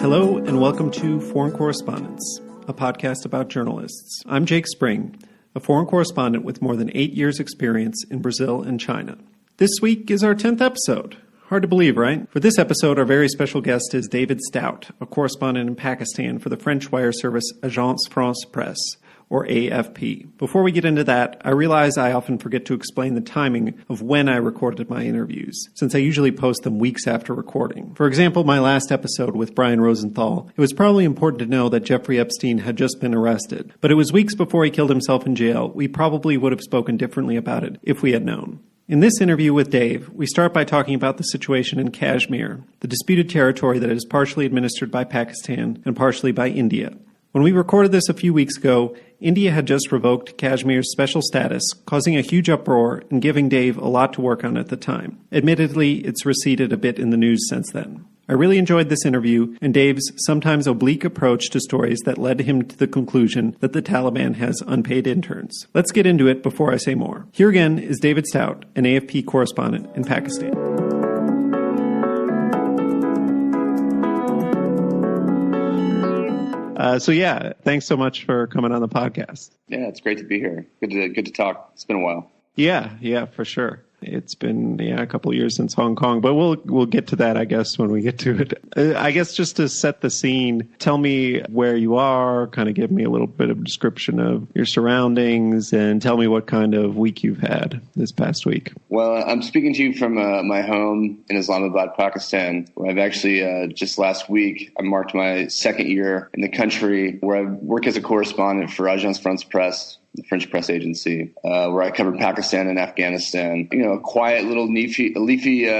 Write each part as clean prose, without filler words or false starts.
Hello and welcome to Foreign Correspondence, a podcast about journalists. I'm Jake Spring, a foreign correspondent with more than 8 years' experience in Brazil and China. This week is our 10th episode. Hard to believe, right? For this episode, our very special guest is David Stout, a correspondent in Pakistan for the French wire service Agence France Presse, or AFP. Before we get into that, I realize I often forget to explain the timing of when I recorded my interviews, since I usually post them weeks after recording. For example, my last episode with Brian Rosenthal, it was probably important to know that Jeffrey Epstein had just been arrested, but it was weeks before he killed himself in jail. We probably would have spoken differently about it if we had known. In this interview with Dave, we start by talking about the situation in Kashmir, the disputed territory that is partially administered by Pakistan and partially by India. When we recorded this a few weeks ago, India had just revoked Kashmir's special status, causing a huge uproar and giving Dave a lot to work on at the time. Admittedly, it's receded a bit in the news since then. I really enjoyed this interview and Dave's sometimes oblique approach to stories that led him to the conclusion that the Taliban has unpaid interns. Let's get into it before I say more. Here again is David Stout, an AFP correspondent in Pakistan. Thanks so much for coming on the podcast. Yeah, it's great to be here. Good to talk. It's been a while. Yeah, for sure. It's been a couple of years since Hong Kong, but we'll get to that, I guess, when we get to it. I guess just to set the scene, tell me where you are, kind of give me a little bit of a description of your surroundings, and tell me what kind of week you've had this past week. Well, I'm speaking to you from my home in Islamabad, Pakistan, where I've actually just last week, I marked my second year in the country, where I work as a correspondent for Agence France Presse, the French press agency, where I covered Pakistan and Afghanistan. A quiet little leafy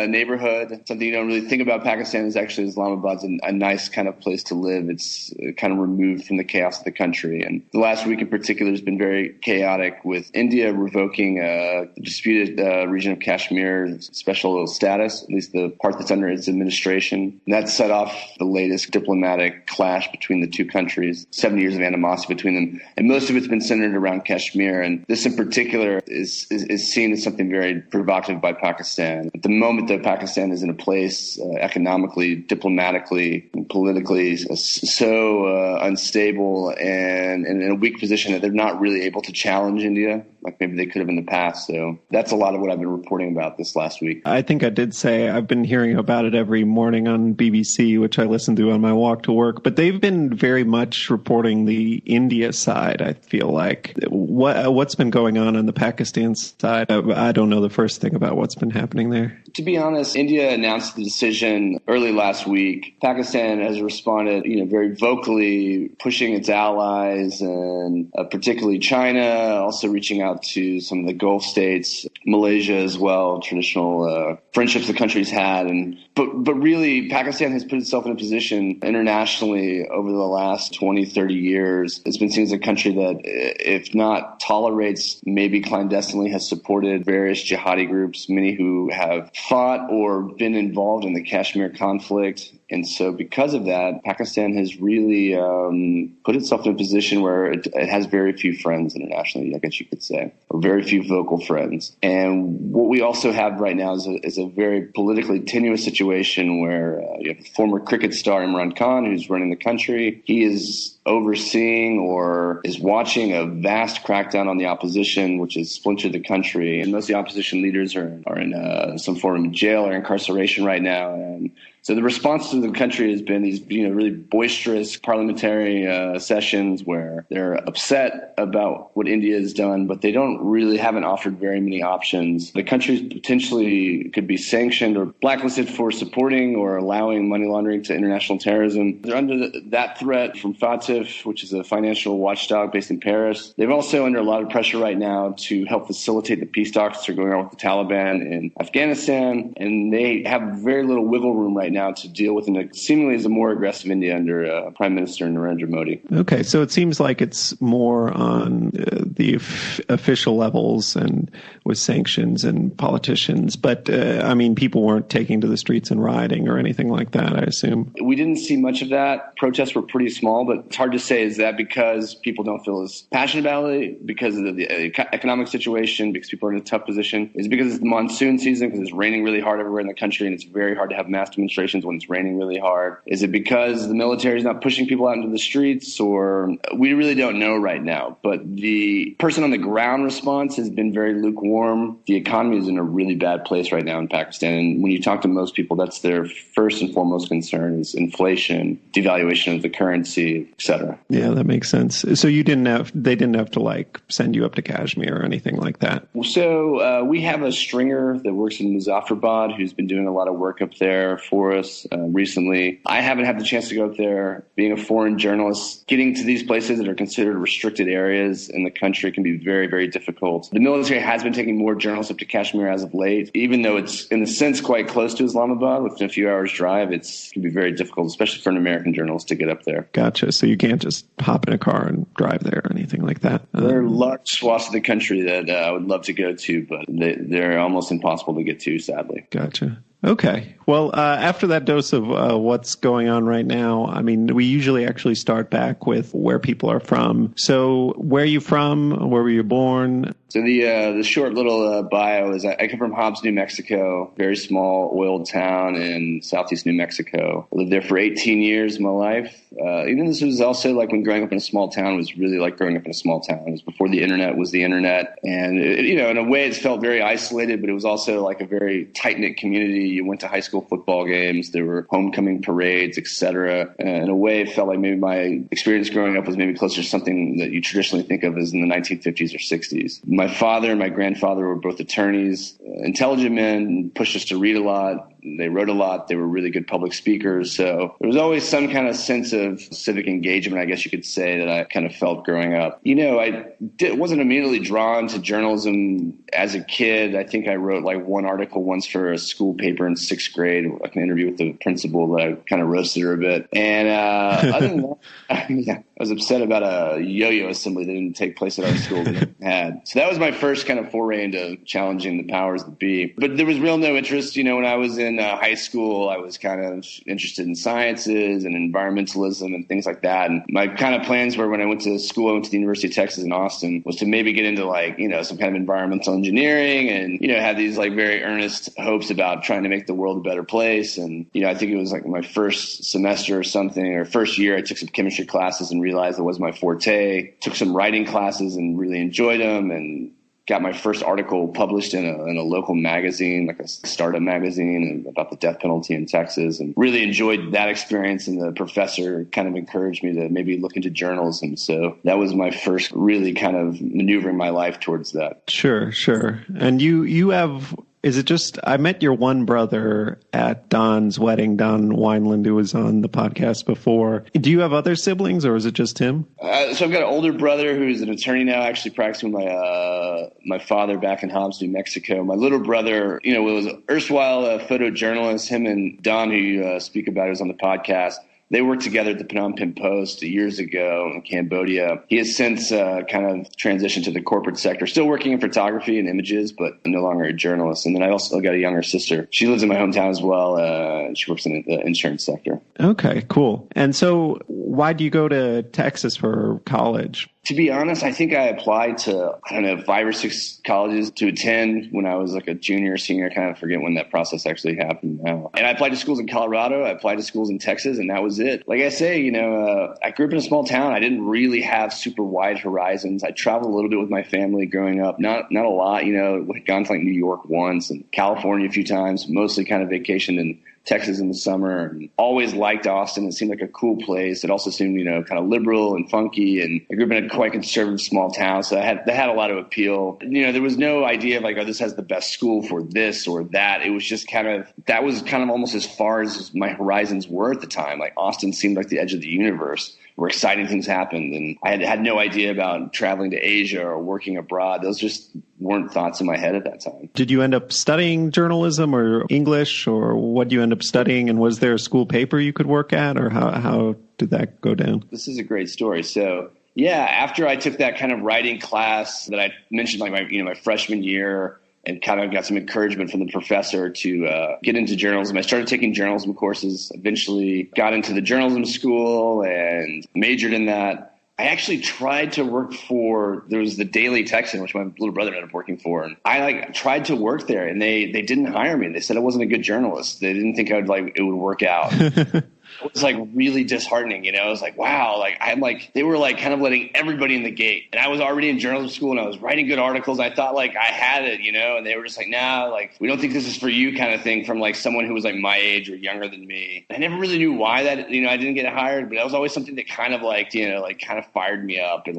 neighborhood. Something you don't really think about Pakistan is actually Islamabad's a nice kind of place to live. It's kind of removed from the chaos of the country. And the last week in particular has been very chaotic, with India revoking the disputed region of Kashmir special status, at least the part that's under its administration. And that set off the latest diplomatic clash between the two countries, 7 years of animosity between them. And most of it's been centered around Kashmir, and this in particular is seen as something very provocative by Pakistan. At the moment that Pakistan is in a place economically, diplomatically, and politically so unstable and in a weak position that they're not really able to challenge India like maybe they could have in the past. So that's a lot of what I've been reporting about this last week. I think I did say I've been hearing about it every morning on BBC, which I listen to on my walk to work, but they've been very much reporting the India side, I feel like. What's been going on the Pakistan side? I don't know the first thing about what's been happening there. To be honest, India announced the decision early last week. Pakistan has responded, very vocally, pushing its allies and particularly China, also reaching out to some of the Gulf states, Malaysia as well, traditional friendships the country's had. But really, Pakistan has put itself in a position internationally over the last 20, 30 years. It's been seen as a country that, if not tolerates, maybe clandestinely has supported various jihadi groups, many who have fought or been involved in the Kashmir conflict. And so because of that, Pakistan has really put itself in a position where it has very few friends internationally, I guess you could say, or very few vocal friends. And what we also have right now is a very politically tenuous situation where you have former cricket star Imran Khan, who's running the country. He is overseeing or is watching a vast crackdown on the opposition, which has splintered the country. And most of the opposition leaders are in some form of jail or incarceration right now. And so the response to the country has been these, really boisterous parliamentary sessions where they're upset about what India has done, but they haven't offered very many options. The country potentially could be sanctioned or blacklisted for supporting or allowing money laundering to international terrorism. They're under that threat from FATF, which is a financial watchdog based in Paris. They're also under a lot of pressure right now to help facilitate the peace talks that are going on with the Taliban in Afghanistan, and they have very little wiggle room right now to deal with seemingly as a more aggressive India under Prime Minister Narendra Modi. Okay, so it seems like it's more on the official levels and with sanctions and politicians, but people weren't taking to the streets and rioting or anything like that, I assume. We didn't see much of that. Protests were pretty small, but it's hard to say, is that because people don't feel as passionate about it, because of the economic situation, because people are in a tough position? Is it because it's the monsoon season, because it's raining really hard everywhere in the country and it's very hard to have mass demonstrations demonstrations when it's raining really hard? Is it because the military is not pushing people out into the streets? Or we really don't know right now. But the person on the ground response has been very lukewarm. The economy is in a really bad place right now in Pakistan. And when you talk to most people, that's their first and foremost concern is inflation, devaluation of the currency, et cetera. Yeah, that makes sense. So they didn't have to like send you up to Kashmir or anything like that? So we have a stringer that works in Muzaffarabad who's been doing a lot of work up there for us recently. I haven't had the chance to go up there. Being a foreign journalist, getting to these places that are considered restricted areas in the country can be very, very difficult. The military has been taking more journalists up to Kashmir as of late. Even though it's, in a sense, quite close to Islamabad, within a few hours' drive, it can be very difficult, especially for an American journalist to get up there. Gotcha. So you can't just hop in a car and drive there or anything like that? There are large swaths of the country that I would love to go to, but they're almost impossible to get to, sadly. Gotcha. Okay. Well, after that dose of what's going on right now, I mean, we usually actually start back with where people are from. So where are you from? Where were you born? So the short little bio is I come from Hobbes, New Mexico, very small oil town in southeast New Mexico. I lived there for 18 years of my life. Even this was also like when growing up in a small town, it was really like growing up in a small town. It was before the internet was the internet. And, in a way it felt very isolated, but it was also like a very tight-knit community. You went to high school football games. There were homecoming parades, etc. In a way, it felt like maybe my experience growing up was maybe closer to something that you traditionally think of as in the 1950s or 60s. My father and my grandfather were both attorneys, intelligent men, pushed us to read a lot. They wrote a lot. They were really good public speakers. So there was always some kind of sense of civic engagement, I guess you could say, that I kind of felt growing up. I wasn't immediately drawn to journalism as a kid. I think I wrote like one article once for a school paper in sixth grade, like an interview with the principal that I kind of roasted her a bit. And other than that, I was upset about a yo-yo assembly that didn't take place at our school that it had. So that was my first kind of foray into challenging the powers that be. But there was real no interest. When I was in high school, I was kind of interested in sciences and environmentalism and things like that. And my kind of plans were when I went to school, I went to the University of Texas in Austin, was to maybe get into like, some kind of environmental engineering and, have these like very earnest hopes about trying to make the world a better place. And, I think it was like my first semester or something, or first year, I took some chemistry classes and realized it was my forte. Took some writing classes and really enjoyed them, and got my first article published in a local magazine, like a startup magazine, about the death penalty in Texas, and really enjoyed that experience. And the professor kind of encouraged me to maybe look into journalism. So that was my first really kind of maneuvering my life towards that. Sure. And you have... Is it just, I met your one brother at Don's wedding, Don Wineland, who was on the podcast before. Do you have other siblings, or is it just him? So I've got an older brother who's an attorney now, actually practicing with my father back in Hobbes, New Mexico. My little brother, was an erstwhile photojournalist. Him and Don, who you speak about, who's on the podcast, they worked together at the Phnom Penh Post years ago in Cambodia. He has since kind of transitioned to the corporate sector, still working in photography and images, but no longer a journalist. And then I also got a younger sister. She lives in my hometown as well. She works in the insurance sector. Okay, cool. And so why do you go to Texas for college? To be honest, I think I applied to, 5 or 6 colleges to attend when I was like a junior or senior. I kind of forget when that process actually happened now. And I applied to schools in Colorado. I applied to schools in Texas, and that was it. Like I say, I grew up in a small town. I didn't really have super wide horizons. I traveled a little bit with my family growing up. Not a lot, I'd gone to like New York once and California a few times, mostly kind of vacationed in Texas in the summer, and always liked Austin. It seemed like a cool place. It also seemed, kind of liberal and funky, and I grew up in a quite conservative small town, so that had a lot of appeal. There was no idea of like, this has the best school for this or that. It was just that was almost as far as my horizons were at the time. Like Austin seemed like the edge of the universe, where exciting things happened. And I had no idea about traveling to Asia or working abroad. Those just weren't thoughts in my head at that time. Did you end up studying journalism or English, or what did you end up studying? And was there a school paper you could work at, or how did that go down? This is a great story. So yeah, after I took that kind of writing class that I mentioned, like my freshman year, and kind of got some encouragement from the professor to get into journalism, I started taking journalism courses, eventually got into the journalism school and majored in that. I actually tried to work there was the Daily Texan, which my little brother ended up working for. And I tried to work there, and they didn't hire me. They said I wasn't a good journalist. They didn't think it would work out. It was really disheartening, I was like, wow, they were kind of letting everybody in the gate. And I was already in journalism school and I was writing good articles. I thought I had it, and they were just nah, we don't think this is for you kind of thing from someone who was my age or younger than me. I never really knew why that, I didn't get hired, but that was always something that kind of kind of fired me up and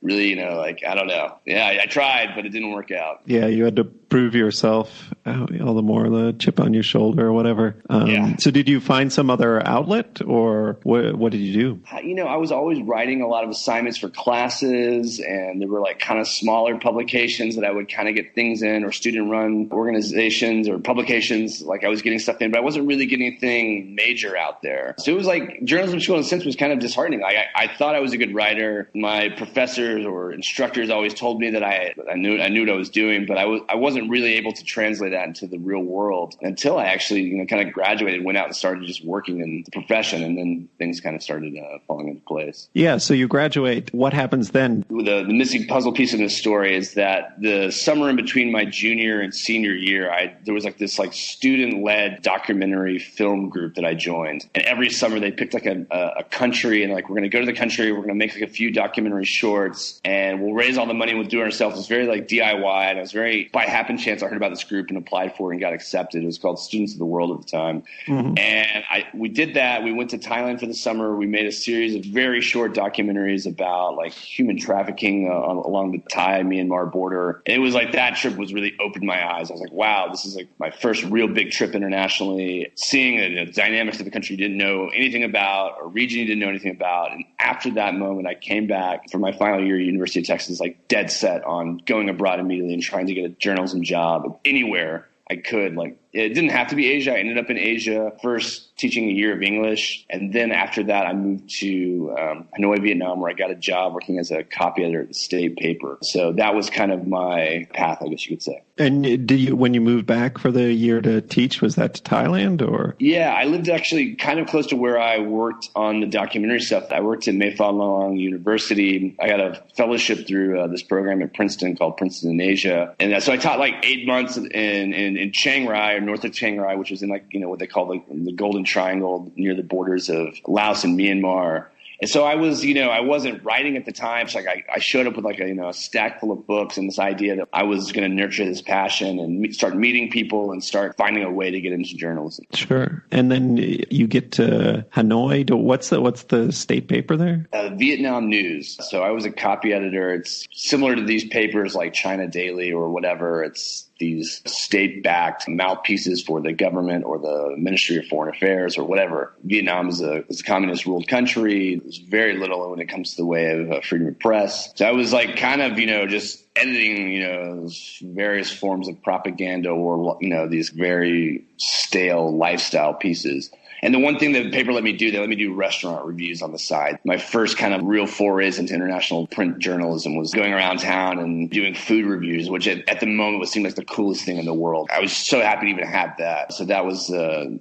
really, I don't know. Yeah, I tried, but it didn't work out. Yeah, you had to prove yourself all the more, the chip on your shoulder or whatever. Yeah. So did you find some other outlet or what did you do? I was always writing a lot of assignments for classes, and there were kind of smaller publications that I would kind of get things in, or student-run organizations or publications. I was getting stuff in, but I wasn't really getting anything major out there. So it was journalism school in a sense was kind of disheartening. I thought I was a good writer. My professor or instructors always told me that I knew what I was doing, but I wasn't really able to translate that into the real world until I actually kind of graduated, went out and started just working in the profession, and then things kind of started falling into place. Yeah, so you graduate. What happens then? The missing puzzle piece in this story is that the summer in between my junior and senior year, there was this student-led documentary film group that I joined, and every summer they picked a country, and we're going to go to the country, we're going to make a few documentary shorts, and we'll raise all the money and we'll do it ourselves. It was very DIY, and I was by happen chance I heard about this group and applied for it and got accepted. It was called Students of the World at the time. Mm-hmm. And we did that. We went to Thailand for the summer. We made a series of very short documentaries about human trafficking along the Thai-Myanmar border. And it was that trip was really opened my eyes. I was wow, this is my first real big trip internationally, seeing the dynamics of the country you didn't know anything about, or region you didn't know anything about. And after that moment, I came back for my final year at University of Texas, dead set on going abroad immediately and trying to get a journalism job anywhere I could. It didn't have to be Asia. I ended up in Asia, first teaching a year of English. And then after that, I moved to Hanoi, Vietnam, where I got a job working as a copy editor at the state paper. So that was kind of my path, I guess you could say. And when you moved back for the year to teach, was that to Thailand or? Yeah, I lived actually kind of close to where I worked on the documentary stuff. I worked at Mae Fah Luang University. I got a fellowship through this program at Princeton called Princeton in Asia. And so I taught 8 months in Chiang Rai, or north of Chiang Rai, which was in what they call the Golden Triangle near the borders of Laos and Myanmar. And so I was, I wasn't writing at the time. So I showed up with a stack full of books and this idea that I was going to nurture this passion and start meeting people and start finding a way to get into journalism. Sure. And then you get to Hanoi. What's the state paper there? Vietnam News. So I was a copy editor. It's similar to these papers like China Daily or whatever. It's these state-backed mouthpieces for the government or the Ministry of Foreign Affairs or whatever. Vietnam is a communist-ruled country. There's very little when it comes to the way of freedom of press. So I was kind of, just editing, various forms of propaganda or, these very stale lifestyle pieces. And the one thing that the paper let me do, they let me do restaurant reviews on the side. My first kind of real forays into international print journalism was going around town and doing food reviews, which at the moment seemed like the coolest thing in the world. I was so happy to even have that. So that was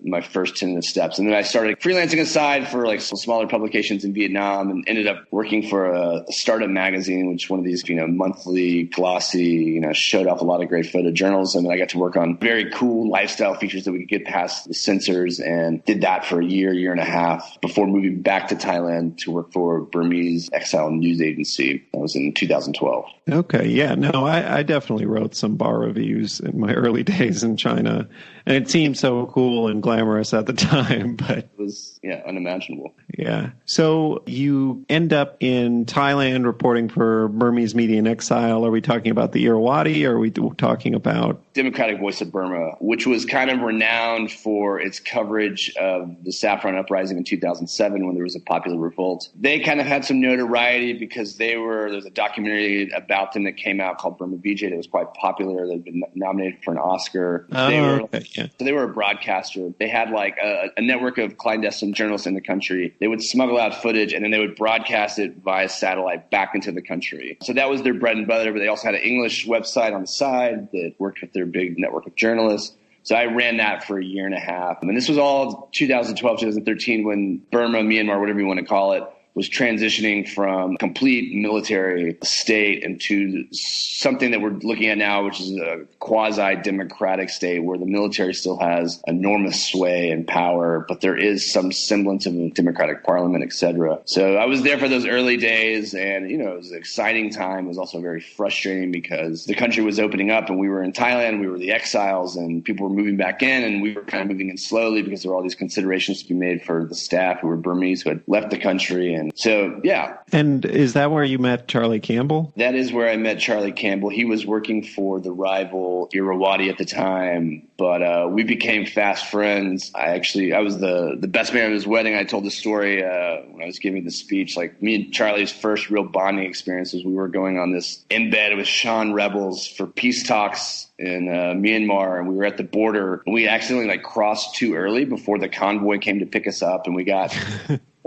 my first tentative steps. And then I started freelancing aside for some smaller publications in Vietnam, and ended up working for a startup magazine, which is one of these, monthly, glossy, showed off a lot of great photojournalism. And I got to work on very cool lifestyle features that we could get past the censors, and did that for a year and a half before moving back to Thailand to work for Burmese exile news agency. That was in 2012. Okay. Yeah. No, I definitely wrote some bar reviews in my early days in China, and it seemed so cool and glamorous at the time, but it was, unimaginable. Yeah. So you end up in Thailand reporting for Burmese media in exile. Are we talking about the Irrawaddy, or are we talking about Democratic Voice of Burma, which was kind of renowned for its coverage of the Saffron Uprising in 2007 when there was a popular revolt? They kind of had some notoriety because there's a documentary about them that came out called Burma VJ that was quite popular. They'd been nominated for an Oscar. So they were a broadcaster. They had a network of clandestine journalists in the country. They would smuggle out footage, and then they would broadcast it via satellite back into the country. So that was their bread and butter, but they also had an English website on the side that worked with their big network of journalists. So I ran that for a year and a half. And this was all 2012, 2013, when Burma, Myanmar, whatever you want to call it, was transitioning from complete military state into something that we're looking at now, which is a quasi-democratic state where the military still has enormous sway and power, but there is some semblance of a democratic parliament, et cetera. So I was there for those early days, and, it was an exciting time. It was also very frustrating because the country was opening up and we were in Thailand, we were the exiles, and people were moving back in, and we were kind of moving in slowly because there were all these considerations to be made for the staff who were Burmese who had left the country. And so, yeah. And is that where you met Charlie Campbell? That is where I met Charlie Campbell. He was working for the rival Irrawaddy at the time, but we became fast friends. I was the best man at his wedding. I told the story when I was giving the speech. Like, me and Charlie's first real bonding experiences, we were going on this embed with Shan rebels for peace talks in Myanmar, and we were at the border, and we accidentally crossed too early before the convoy came to pick us up, and we got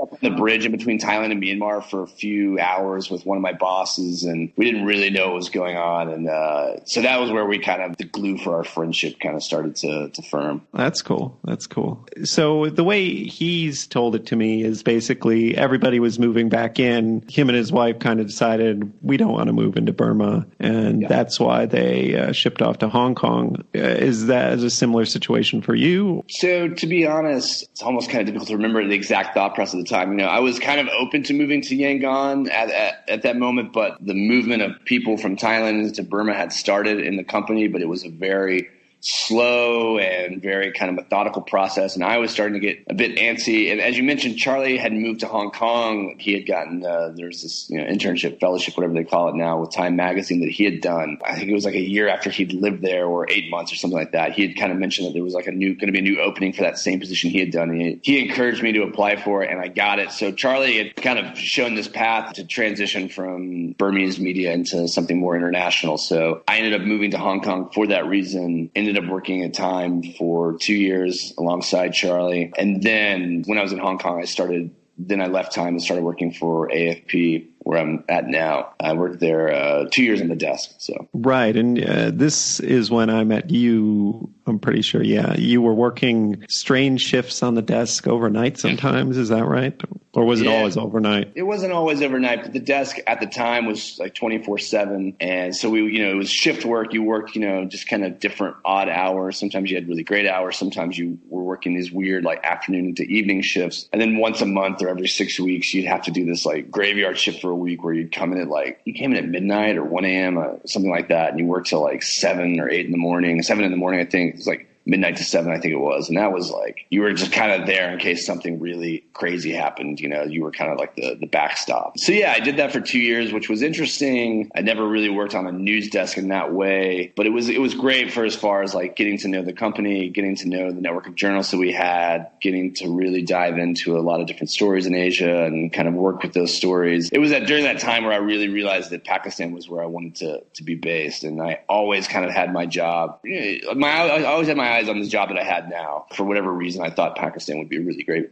up on the bridge in between Thailand and Myanmar for a few hours with one of my bosses, and we didn't really know what was going on. And so that was where we the glue for our friendship kind of started to firm. That's cool. That's cool. So the way he's told it to me is basically everybody was moving back in. Him and his wife kind of decided we don't want to move into Burma, and that's why they shipped off to Hong Kong. Is that a similar situation for you? So to be honest, it's almost kind of difficult to remember the exact thought process at the time. I was kind of open to moving to Yangon at that moment, but the movement of people from Thailand to Burma had started in the company, but it was a very slow and very kind of methodical process. And I was starting to get a bit antsy. And as you mentioned, Charlie had moved to Hong Kong. He had gotten, there's this internship, fellowship, whatever they call it now, with Time Magazine that he had done. I think it was like a year after he'd lived there, or 8 months or something like that. He had kind of mentioned that there was going to be a new opening for that same position he had done. And he encouraged me to apply for it, and I got it. So Charlie had kind of shown this path to transition from Burmese media into something more international. So I ended up moving to Hong Kong for that reason. Ended up working at Time for 2 years alongside Charlie. And then when I was in Hong Kong, I left Time and started working for AFP, where I'm at now. I worked there 2 years on the desk. So right. And this is when I met you, I'm pretty sure. Yeah. You were working strange shifts on the desk overnight sometimes. Is that right? Or was it always overnight? It wasn't always overnight, but the desk at the time was 24/7. And so it was shift work. You worked, just kind of different odd hours. Sometimes you had really great hours. Sometimes you were working these weird afternoon to evening shifts. And then once a month or every 6 weeks, you'd have to do this graveyard shift for a week where you'd come in at midnight or 1 a.m., something like that. And you worked till 7 or 8 in the morning, 7 in the morning, I think. It was midnight to 7, I think it was. And that was you were just kind of there in case something really crazy happened. You were kind of the backstop. So yeah, I did that for 2 years, which was interesting. I never really worked on a news desk in that way, but it was great for as far as getting to know the company, getting to know the network of journalists that we had, getting to really dive into a lot of different stories in Asia and kind of work with those stories. It was during that time where I really realized that Pakistan was where I wanted to be based. And I always kind of had my job. I always had my eyes on this job that I had now. For whatever reason, I thought Pakistan would be a really great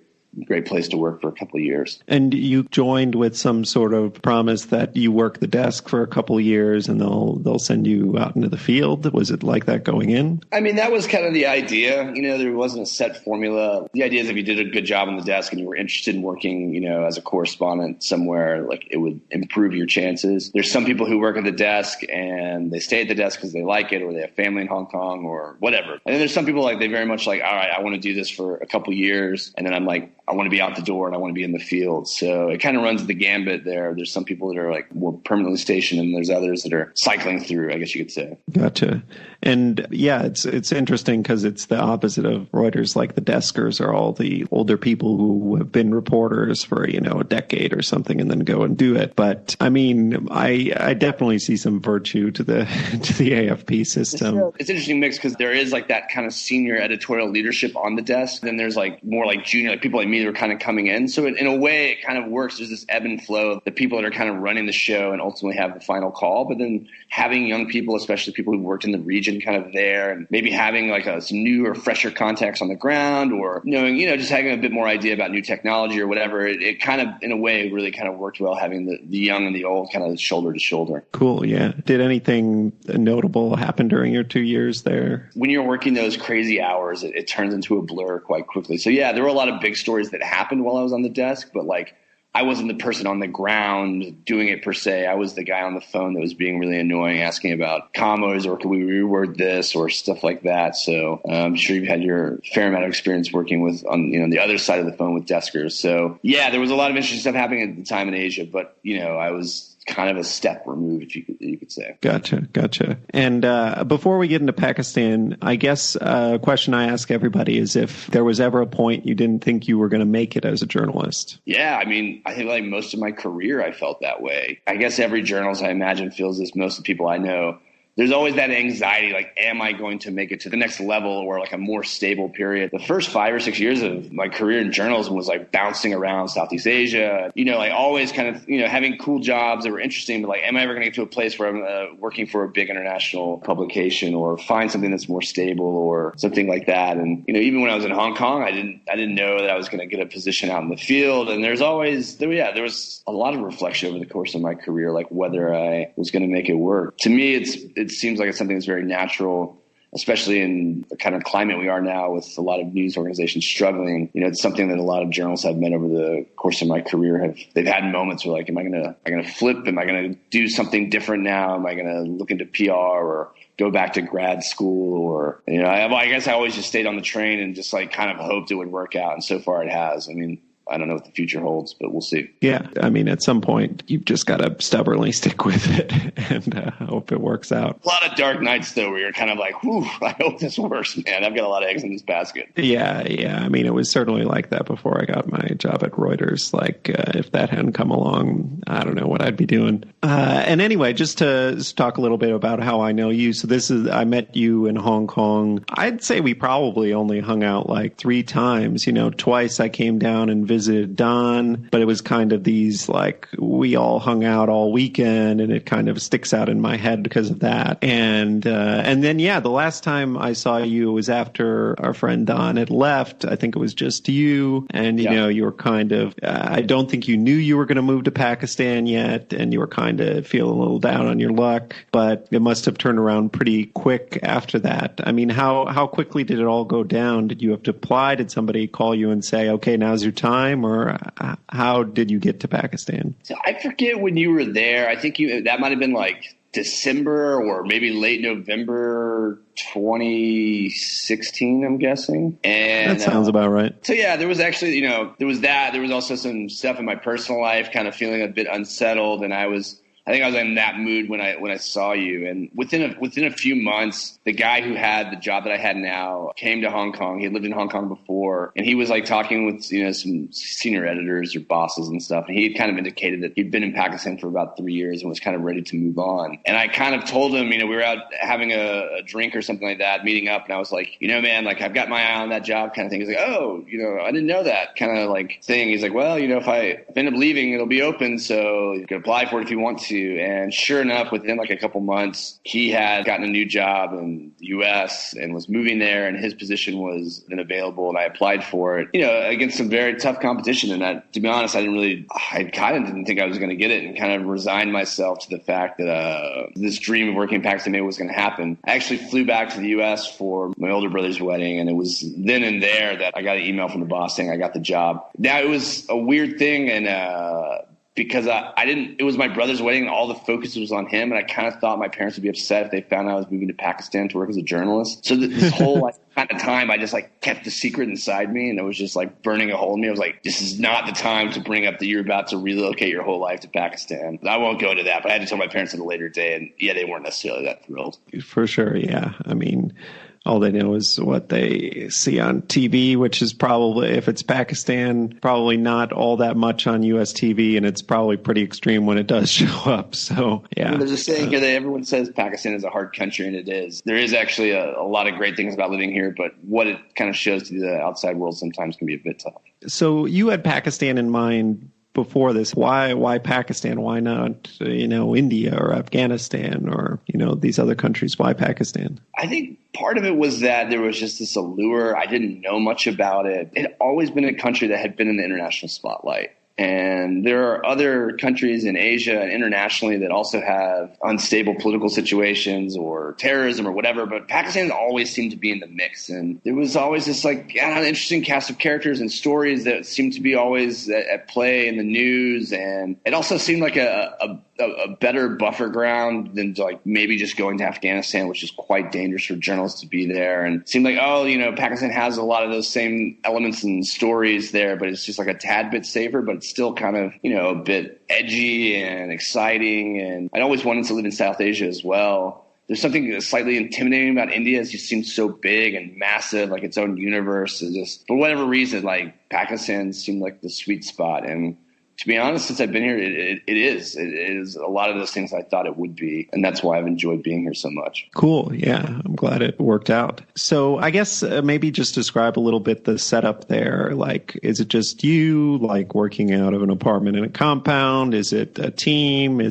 place to work for a couple of years. And you joined with some sort of promise that you work the desk for a couple of years and they'll send you out into the field. Was it like that going in? I mean, that was kind of the idea. There wasn't a set formula. The idea is if you did a good job on the desk and you were interested in working, as a correspondent somewhere, it would improve your chances. There's some people who work at the desk and they stay at the desk because they like it, or they have family in Hong Kong or whatever. And then there's some people they very much all right, I want to do this for a couple of years. And then I'm I want to be out the door and I want to be in the field. So it kind of runs the gambit there. There's some people that are more permanently stationed, and there's others that are cycling through, I guess you could say. Gotcha. And yeah, it's interesting because it's the opposite of Reuters. The deskers are all the older people who have been reporters for, a decade or something and then go and do it. But I mean, I definitely see some virtue to the AFP system. It's an interesting mix because there is that kind of senior editorial leadership on the desk. Then there's more junior, people like me that are kind of coming in. So in a way, it kind of works. There's this ebb and flow of the people that are kind of running the show and ultimately have the final call. But then having young people, especially people who worked in the region, kind of there, and maybe having some new or fresher contacts on the ground, or knowing, just having a bit more idea about new technology or whatever. It kind of, in a way, really kind of worked well, having the young and the old kind of shoulder to shoulder. Cool. Yeah. Did anything notable happen during your 2 years there? When you're working those crazy hours, it turns into a blur quite quickly. So yeah, there were a lot of big stories that happened while I was on the desk, but I wasn't the person on the ground doing it per se. I was the guy on the phone that was being really annoying, asking about commas or can we reword this or stuff like that. So I'm sure you've had your fair amount of experience working with on the other side of the phone with deskers. So yeah, there was a lot of interesting stuff happening at the time in Asia, but I was kind of a step removed, if you could say. Gotcha. And before we get into Pakistan, I guess a question I ask everybody is if there was ever a point you didn't think you were going to make it as a journalist. Yeah, I mean, I think like most of my career, I felt that way. I guess every journalist, I imagine, feels this. Most of the people I know, there's always that anxiety, like, am I going to make it to the next level or like a more stable period? The first 5 or 6 years of my career in journalism was like bouncing around Southeast Asia, like always kind of, having cool jobs that were interesting, but like, am I ever going to get to a place where I'm working for a big international publication or find something that's more stable or something like that? And, even when I was in Hong Kong, I didn't know that I was going to get a position out in the field. And there was a lot of reflection over the course of my career, like whether I was going to make it work. To me, it seems like it's something that's very natural, especially in the kind of climate we are now with a lot of news organizations struggling. It's something that a lot of journalists I've met over the course of my career they've had moments where like, am I going to flip? Am I going to do something different now? Am I going to look into PR or go back to grad school? Or, I guess I always just stayed on the train and just like kind of hoped it would work out. And so far it has. I mean, I don't know what the future holds, but we'll see. Yeah. I mean, at some point, you've just got to stubbornly stick with it and hope it works out. A lot of dark nights, though, where you're kind of like, whew, I hope this works, man. I've got a lot of eggs in this basket. Yeah. I mean, it was certainly like that before I got my job at Reuters. Like, if that hadn't come along, I don't know what I'd be doing. And anyway, just to talk a little bit about how I know you. So I met you in Hong Kong. I'd say we probably only hung out like 3 times. Twice I came down and visited Don, but it was kind of these like we all hung out all weekend, and it kind of sticks out in my head because of that. And then the last time I saw you was after our friend Don had left. I think it was just you, and you were kind of I don't think you knew you were going to move to Pakistan yet, and you were kind of feeling a little down on your luck, but it must have turned around pretty quick after that. I mean, how quickly did it all go down? Did you have to apply? Did somebody call you and say, okay, now's your time? Or how did you get to Pakistan? So I forget when you were there. I think that might have been like December or maybe late November 2016, I'm guessing. And that sounds about right. So yeah, there was actually, there was that. There was also some stuff in my personal life, kind of feeling a bit unsettled, and I think I was in that mood when I saw you. And within a few months, the guy who had the job that I had now came to Hong Kong. He had lived in Hong Kong before, and he was like talking with some senior editors or bosses and stuff. And he had kind of indicated that he'd been in Pakistan for about 3 years and was kind of ready to move on. And I kind of told him, we were out having a drink or something like that, meeting up, and I was like, man, like I've got my eye on that job kind of thing. He's like, oh, I didn't know that kind of like thing. He's like, well, if I end up leaving, it'll be open, so you can apply for it if you want to. And sure enough, within like a couple months, he had gotten a new job in the U.S. and was moving there, and his position was then available, and I applied for it, against some very tough competition. And to be honest, I kind of didn't think I was going to get it, and kind of resigned myself to the fact that this dream of working in Pakistan maybe was going to happen. I actually flew back to the U.S. for my older brother's wedding, and it was then and there that I got an email from the boss saying I got the job. Now, it was a weird thing, and because it was my brother's wedding and all the focus was on him. And I kind of thought my parents would be upset if they found out I was moving to Pakistan to work as a journalist. So this whole kind of time, I just like kept the secret inside me, and it was just like burning a hole in me. I was like, this is not the time to bring up that you're about to relocate your whole life to Pakistan. I won't go into that, but I had to tell my parents at a later day, and yeah, they weren't necessarily that thrilled. For sure. Yeah. I mean, all they know is what they see on TV, which is probably, if it's Pakistan, probably not all that much on U.S. TV, and it's probably pretty extreme when it does show up. So, yeah. There's a saying here that everyone says Pakistan is a hard country, and it is. There is actually a lot of great things about living here, but what it kind of shows to the outside world sometimes can be a bit tough. So you had Pakistan in mind before this. Why Pakistan? Why not, India or Afghanistan or, these other countries? Why Pakistan? I think part of it was that there was just this allure. I didn't know much about it. It had always been a country that had been in the international spotlight. And there are other countries in Asia and internationally that also have unstable political situations or terrorism or whatever, but Pakistan always seemed to be in the mix. And there was always this interesting cast of characters and stories that seemed to be always at play in the news. And it also seemed like a better buffer ground than maybe just going to Afghanistan, which is quite dangerous for journalists to be there. And it seemed like, Pakistan has a lot of those same elements and stories there, but it's just like a tad bit safer, but it's still kind of, a bit edgy and exciting. And I'd always wanted to live in South Asia as well. There's something slightly intimidating about India. It just seems so big and massive, like its own universe. It just, for whatever reason, Pakistan seemed like the sweet spot. And to be honest, since I've been here, it is a lot of those things I thought it would be. And that's why I've enjoyed being here so much. Cool. Yeah, I'm glad it worked out. So I guess maybe just describe a little bit the setup there. Is it just you, working out of an apartment in a compound? Is it a team?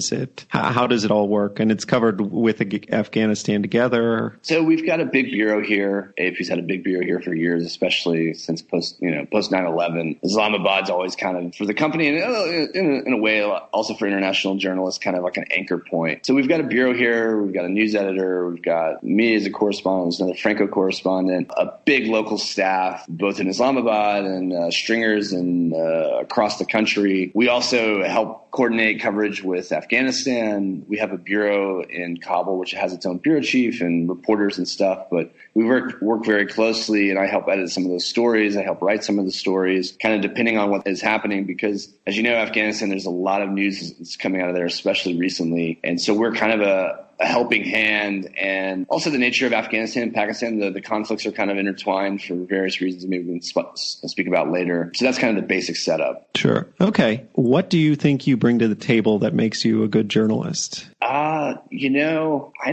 How does it all work? And it's covered with Afghanistan Together. So we've got a big bureau here. AFP's had a big bureau here for years, especially since post 9/11. Islamabad's always kind of, for the company, and in a way, also for international journalists, kind of like an anchor point. So we've got a bureau here, we've got a news editor, we've got me as a correspondent, another Franco correspondent, a big local staff, both in Islamabad and stringers and across the country. We also help coordinate coverage with Afghanistan. We have a bureau in Kabul, which has its own bureau chief and reporters and stuff, but we work very closely, and I help edit some of those stories. I help write some of the stories, kind of depending on what is happening, because as you know, Afghanistan, there's a lot of news that's coming out of there, especially recently. And so we're kind of a helping hand. And also the nature of Afghanistan and Pakistan, the conflicts are kind of intertwined for various reasons maybe we can speak about later. So that's kind of the basic setup. Sure. Okay. What do you think you bring to the table that makes you a good journalist? I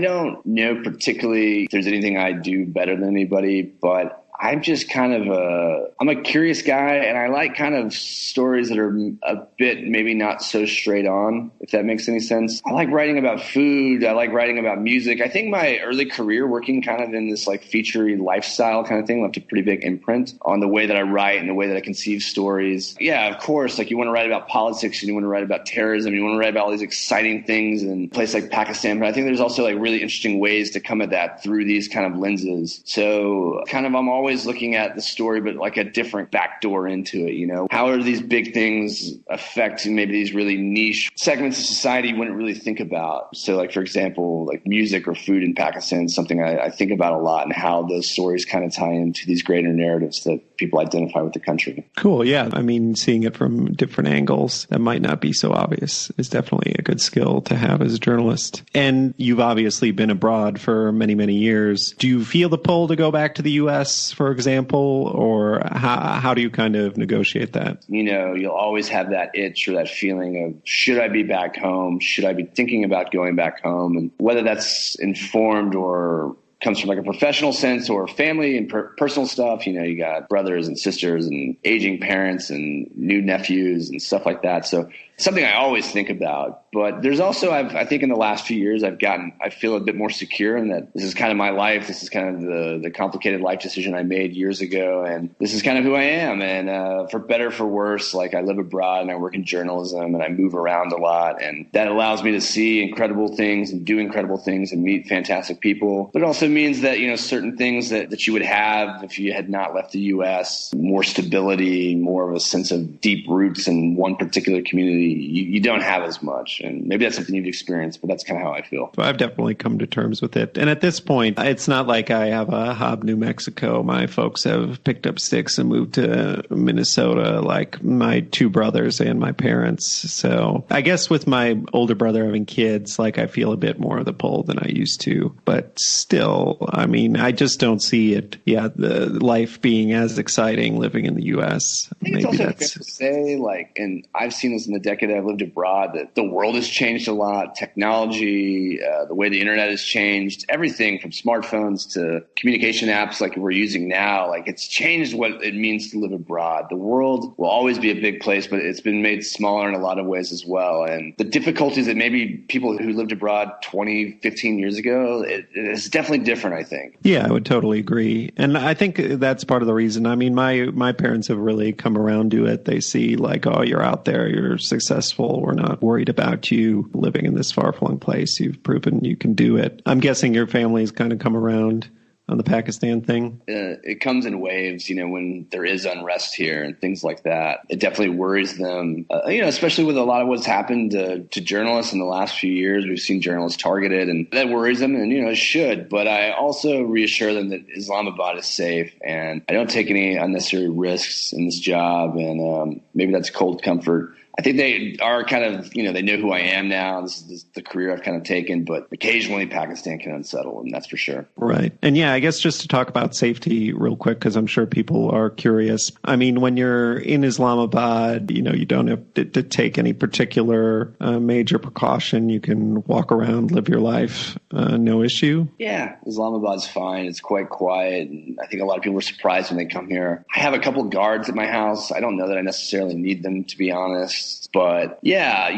don't know particularly if there's anything I do better than anybody, but I'm just I'm a curious guy, and I like kind of stories that are a bit maybe not so straight on, if that makes any sense. I like writing about food. I like writing about music. I think my early career working kind of in this feature-y lifestyle kind of thing left a pretty big imprint on the way that I write and the way that I conceive stories. Yeah, of course, you want to write about politics and you want to write about terrorism. You want to write about all these exciting things in a place like Pakistan. But I think there's also really interesting ways to come at that through these kind of lenses. So I'm always looking at the story, but a different backdoor into it, How are these big things affecting maybe these really niche segments of society you wouldn't really think about? So for example, music or food in Pakistan is something I think about a lot, and how those stories kind of tie into these greater narratives that people identify with the country. Cool. Yeah. I mean, seeing it from different angles that might not be so obvious is definitely a good skill to have as a journalist. And you've obviously been abroad for many, many years. Do you feel the pull to go back to the U.S., for example, or how do you kind of negotiate that? You'll always have that itch or that feeling of, should I be back home? Should I be thinking about going back home? And whether that's informed or comes from a professional sense or family and personal stuff, you got brothers and sisters and aging parents and new nephews and stuff like that. So something I always think about. But there's also, I think in the last few years, I feel a bit more secure in that this is kind of my life. This is kind of the complicated life decision I made years ago. And this is kind of who I am. And for better, for worse, I live abroad and I work in journalism and I move around a lot. And that allows me to see incredible things and do incredible things and meet fantastic people. But it also means that, certain things that you would have if you had not left the U.S., more stability, more of a sense of deep roots in one particular community, you don't have as much. And maybe that's something you've experienced, but that's kind of how I feel. I've definitely come to terms with it. And at this point, it's not like I have a Hobbes, New Mexico. My folks have picked up sticks and moved to Minnesota, like my two brothers and my parents. So I guess with my older brother having kids, I feel a bit more of the pull than I used to. But still, I just don't see it, the life being as exciting living in the U.S. I think it's also fair to say, and I've seen this in the decades decade I've lived abroad that the world has changed a lot. Technology, the way the internet has changed, everything from smartphones to communication apps like we're using now, like it's changed what it means to live abroad. The world will always be a big place, but it's been made smaller in a lot of ways as well. And the difficulties that maybe people who lived abroad 20, 15 years ago, it is definitely different, I think. Yeah, I would totally agree. And I think that's part of the reason. I mean, my parents have really come around to it. They see like, oh, you're out there, you're successful. We're not worried about you living in this far-flung place. You've proven you can do it. I'm guessing your family's kind of come around on the Pakistan thing? It comes in waves, when there is unrest here and things like that. It definitely worries them, especially with a lot of what's happened to journalists in the last few years. We've seen journalists targeted, and that worries them, and, it should. But I also reassure them that Islamabad is safe, and I don't take any unnecessary risks in this job, and maybe that's cold comfort. I think they are kind of, they know who I am now. This is the career I've kind of taken, but occasionally Pakistan can unsettle them, that's for sure. Right. And yeah, I guess just to talk about safety real quick, because I'm sure people are curious. I mean, when you're in Islamabad, you don't have to take any particular major precaution. You can walk around, live your life, no issue. Yeah, Islamabad's fine. It's quite quiet. And I think a lot of people are surprised when they come here. I have a couple guards at my house. I don't know that I necessarily need them, to be honest. But yeah,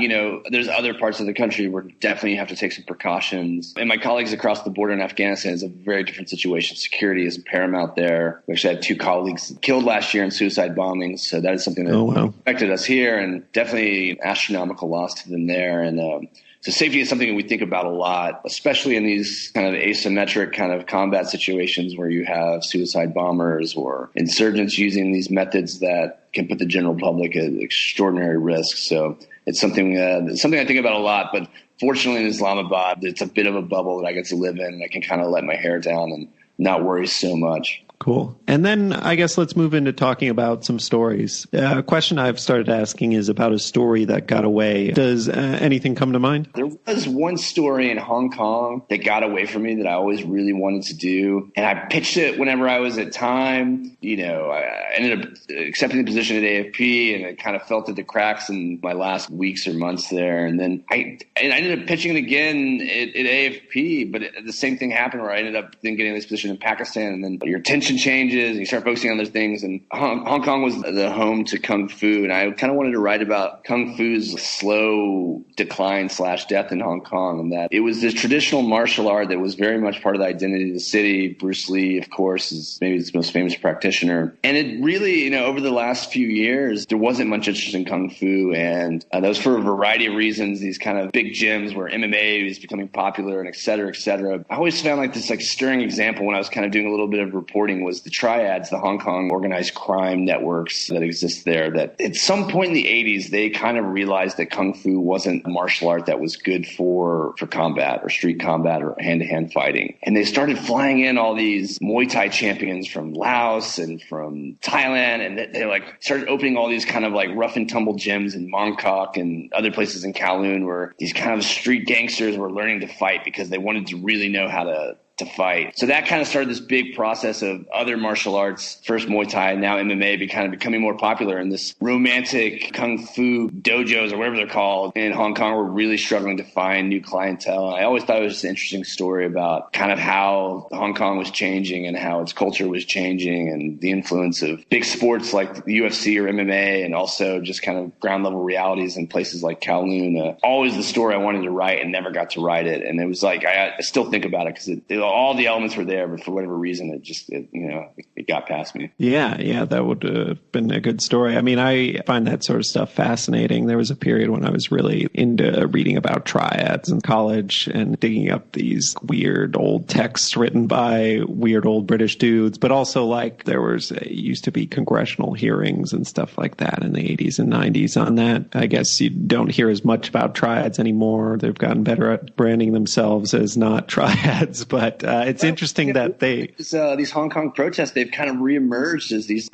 there's other parts of the country where definitely you have to take some precautions. And my colleagues across the border in Afghanistan is a very different situation. Security is paramount there. We actually had 2 colleagues killed last year in suicide bombings. So that is something that affected us here, and definitely an astronomical loss to them there. And so safety is something that we think about a lot, especially in these kind of asymmetric kind of combat situations where you have suicide bombers or insurgents using these methods that can put the general public at extraordinary risk. So it's something I think about a lot. But fortunately in Islamabad, it's a bit of a bubble that I get to live in. I can kind of let my hair down and not worry so much. Cool. And then I guess let's move into talking about some stories. A question I've started asking is about a story that got away. Does anything come to mind? There was one story in Hong Kong that got away from me that I always really wanted to do. And I pitched it whenever I was at Time. I ended up accepting the position at AFP, and I kind of fell through the cracks in my last weeks or months there. And then I ended up pitching it again at AFP, but the same thing happened where I ended up then getting this position in Pakistan, and then your attention changes and you start focusing on those things. And Hong Kong was the home to Kung Fu, and I kind of wanted to write about Kung Fu's slow decline / death in Hong Kong, and that it was this traditional martial art that was very much part of the identity of the city. Bruce Lee, of course, is maybe its most famous practitioner. And it really, over the last few years, there wasn't much interest in Kung Fu, and that was for a variety of reasons. These kind of big gyms where MMA is becoming popular, and et cetera, et cetera. I always found like this stirring example when I was kind of doing a little bit of reporting was the triads, the Hong Kong organized crime networks that exist there, that at some point in the 80s, they kind of realized that Kung Fu wasn't a martial art that was good for combat or street combat or hand-to-hand fighting. And they started flying in all these Muay Thai champions from Laos and from Thailand, and they started opening all these kind of rough and tumble gyms in Mongkok and other places in Kowloon where these kind of street gangsters were learning to fight because they wanted to really know how to fight. So that kind of started this big process of other martial arts, first Muay Thai, now MMA, becoming more popular. And this romantic Kung Fu dojos, or whatever they're called, in Hong Kong were really struggling to find new clientele. And I always thought it was just an interesting story about kind of how Hong Kong was changing and how its culture was changing, and the influence of big sports like the UFC or MMA, and also just kind of ground level realities in places like Kowloon. Always the story I wanted to write and never got to write it. And it was I still think about it because all the elements were there, but for whatever reason, it got past me. Yeah, that would have been a good story. I mean, I find that sort of stuff fascinating. There was a period when I was really into reading about triads in college and digging up these weird old texts written by weird old British dudes, but also there used to be congressional hearings and stuff like that in the 80s and 90s on that. I guess you don't hear as much about triads anymore. They've gotten better at branding themselves as not triads, but But it's interesting that these Hong Kong protests, they've kind of reemerged as these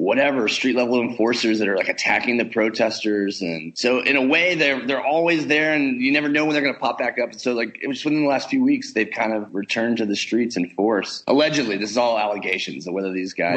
street level enforcers that are like attacking the protesters. And so in a way, they're always there, and you never know when they're going to pop back up. And so like it was within the last few weeks, they've kind of returned to the streets in force. Allegedly, this is all allegations of whether these guys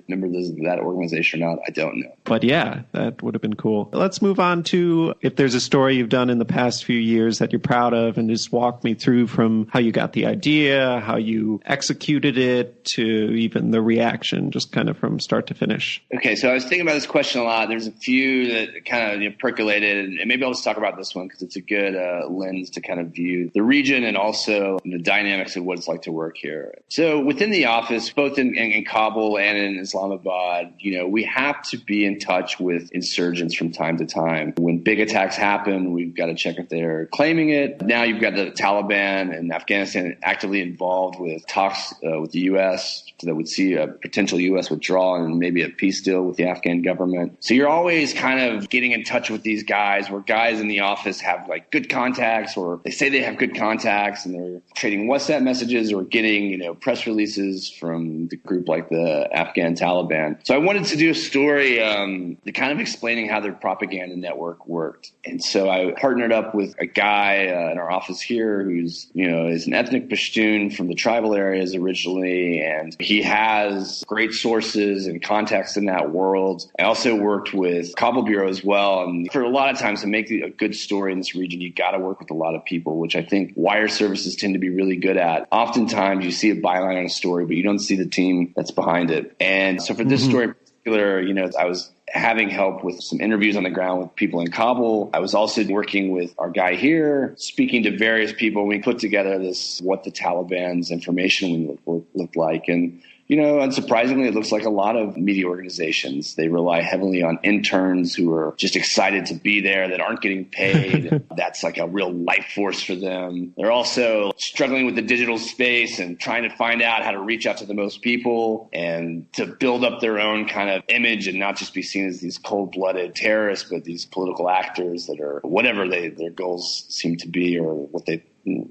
members of that organization or not. I don't know. But yeah, that would have been cool. Let's move on to if there's a story you've done in the past few years that you're proud of, and just walk me through from how you got the idea, how you executed it, to even the reaction, just kind of from start to finish. Okay, so I was thinking about this question a lot. There's a few that kind of percolated, and maybe I'll just talk about this one because it's a good lens to kind of view the region and also the dynamics of what it's like to work here. So within the office, both in Kabul and in Islamabad, we have to be in touch with insurgents from time to time. When big attacks happen, we've got to check if they're claiming it. Now you've got the Taliban and Afghanistan actively involved with talks with the U.S. that would see a potential U.S. withdrawal and maybe a peace deal with the Afghan government. So you're always kind of getting in touch with these guys, where guys in the office have like good contacts, or they say they have good contacts, and they're trading WhatsApp messages or getting, press releases from the group like the Afghan Taliban. So I wanted to do a story kind of explaining how their propaganda network worked. And so I partnered up with a guy in our office here who's, is an ethnic Pashtun from the tribal areas originally, and he has great sources and contacts in that world. I also worked with Kabul Bureau as well. And for a lot of times to make a good story in this region, you got to work with a lot of people, which I think wire services tend to be really good at. Oftentimes you see a byline on a story, but you don't see the team that's behind it. And so for this story in particular, I was having help with some interviews on the ground with people in Kabul. I was also working with our guy here, speaking to various people. We put together what the Taliban's information looked like. And unsurprisingly, it looks like a lot of media organizations. They rely heavily on interns who are just excited to be there, that aren't getting paid. That's like a real life force for them. They're also struggling with the digital space and trying to find out how to reach out to the most people and to build up their own kind of image and not just be seen as these cold-blooded terrorists, but these political actors that are whatever their goals seem to be or what they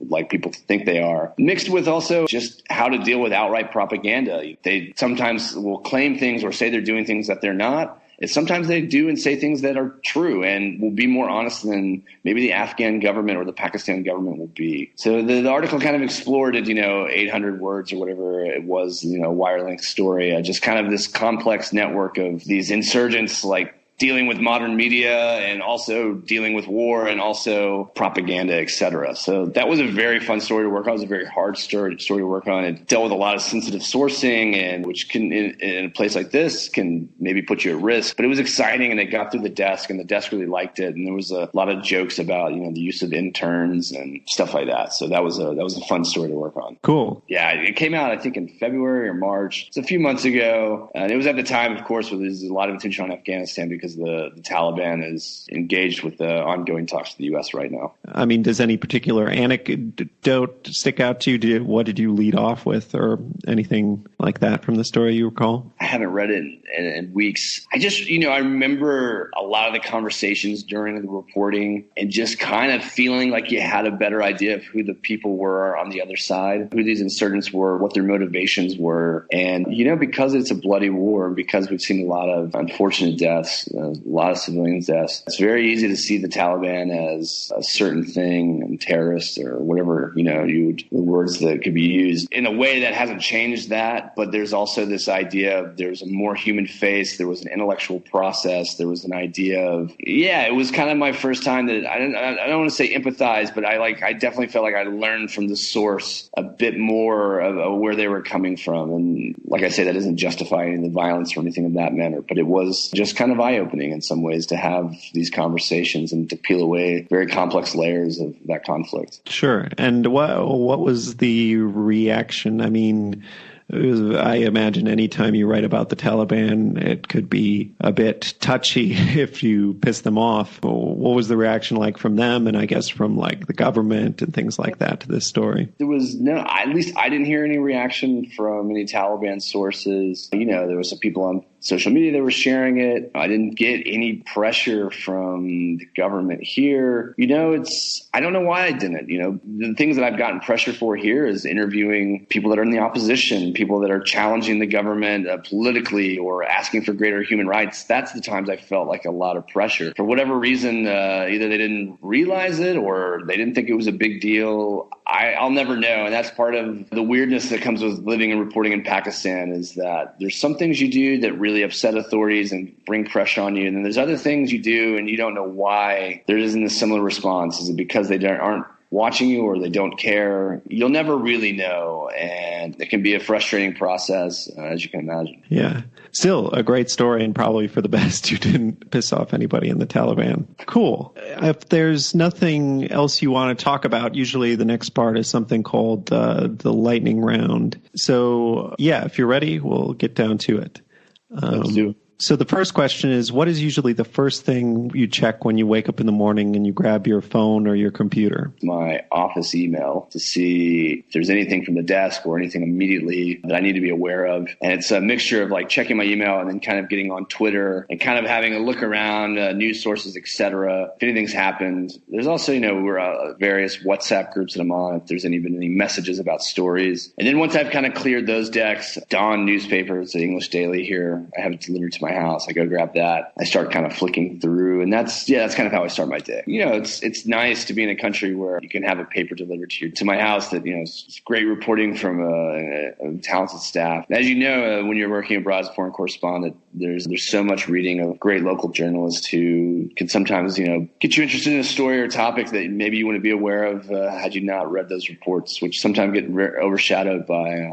like people to think they are, mixed with also just how to deal with outright propaganda. They sometimes will claim things or say they're doing things that they're not. And sometimes they do and say things that are true and will be more honest than maybe the Afghan government or the Pakistan government will be. So the article kind of explored it, 800 words or whatever it was, wire length story, just kind of this complex network of these insurgents like dealing with modern media and also dealing with war and also propaganda, etc. So that was a very fun story to work on. It was a very hard story to work on. It dealt with a lot of sensitive sourcing, and which can, in a place like this, can maybe put you at risk. But it was exciting, and it got through the desk, and the desk really liked it. And there was a lot of jokes about the use of interns and stuff like that. So that was a fun story to work on. Cool. Yeah, it came out I think in February or March. It's a few months ago, and it was at the time, of course, where there's a lot of attention on Afghanistan because the Taliban is engaged with the ongoing talks to the U.S. right now. I mean, does any particular anecdote stick out to you? What did you lead off with, or anything like that from the story you recall? I haven't read it in weeks. I just, I remember a lot of the conversations during the reporting and just kind of feeling like you had a better idea of who the people were on the other side, who these insurgents were, what their motivations were. And, because it's a bloody war, and because we've seen a lot of unfortunate deaths, a lot of civilians deaths, it's very easy to see the Taliban as a certain thing, and terrorists or whatever, the words that could be used in a way that hasn't changed that. But there's also this idea of there's a more human face. There was an intellectual process. There was an idea of, it was kind of my first time that I don't want to say empathize, but I definitely felt like I learned from the source a bit more of where they were coming from. And like I say, that isn't justifying the violence or anything of that manner, but it was just kind of eye-opening in some ways to have these conversations and to peel away very complex layers of that conflict. Sure. And what was the reaction? I mean, I imagine anytime you write about the Taliban, it could be a bit touchy if you piss them off. What was the reaction like from them, and I guess from like the government and things like that to this story? There was at least I didn't hear any reaction from any Taliban sources. There were some people on social media that were sharing it. I didn't get any pressure from the government here. I don't know why I didn't. The things that I've gotten pressure for here is interviewing people that are in the opposition, people that are challenging the government politically or asking for greater human rights. That's the times I felt like a lot of pressure. For whatever reason, either they didn't realize it or they didn't think it was a big deal. I'll never know. And that's part of the weirdness that comes with living and reporting in Pakistan, is that there's some things you do that really upset authorities and bring pressure on you. And then there's other things you do and you don't know why there isn't a similar response. Is it because they aren't watching you or they don't care? You'll never really know. And it can be a frustrating process, as you can imagine. Yeah. Still a great story, and probably for the best you didn't piss off anybody in the Taliban. Cool. If there's nothing else you want to talk about, usually the next part is something called the lightning round. So yeah, if you're ready, we'll get down to it. Let's do it. So the first question is, what is usually the first thing you check when you wake up in the morning and you grab your phone or your computer? My office email to see if there's anything from the desk or anything immediately that I need to be aware of. And it's a mixture of like checking my email and then kind of getting on Twitter and kind of having a look around news sources, etc. If anything's happened. There's also, we're various WhatsApp groups that I'm on, if there's been any messages about stories. And then once I've kind of cleared those decks, Dawn newspaper, it's the English daily here, I have it delivered to my house. I go grab that. I start kind of flicking through, and that's kind of how I start my day. It's nice to be in a country where you can have a paper delivered to my house that, it's great reporting from a talented staff. As you know, when you're working abroad as a foreign correspondent, there's so much reading of great local journalists who can sometimes, get you interested in a story or topic that maybe you wouldn't be aware of had you not read those reports, which sometimes get overshadowed by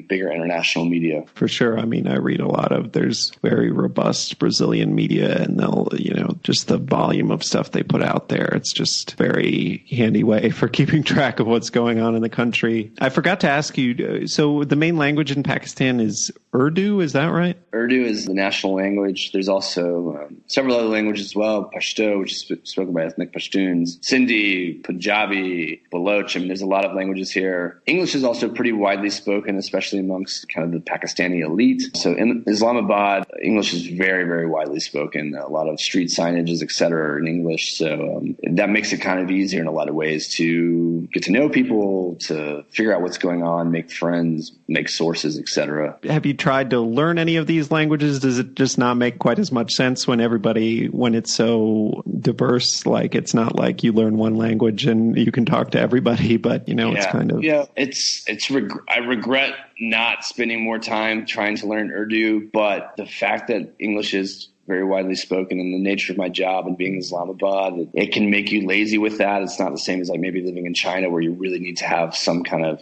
bigger international media. For sure. I mean, I read a lot of, there's very robust Brazilian media, and they'll, just the volume of stuff they put out there. It's just a very handy way for keeping track of what's going on in the country. I forgot to ask you, so the main language in Pakistan is Urdu, is that right? Urdu is the national language. There's also several other languages as well. Pashto, which is spoken by ethnic Pashtuns. Sindhi, Punjabi, Baloch. I mean, there's a lot of languages here. English is also pretty widely spoken, especially amongst kind of the Pakistani elite. So in Islamabad, English is very, very widely spoken. A lot of street signages, et cetera, are in English. So that makes it kind of easier in a lot of ways to get to know people, to figure out what's going on, make friends, make sources, et cetera. Have you tried to learn any of these languages? Does it just not make quite as much sense when it's so diverse? Like, it's not like you learn one language and you can talk to everybody, but it's kind of... Yeah, I regret not spending more time trying to learn Urdu, but the fact that English is very widely spoken and the nature of my job and being in Islamabad, it can make you lazy with that. It's not the same as like maybe living in China where you really need to have some kind of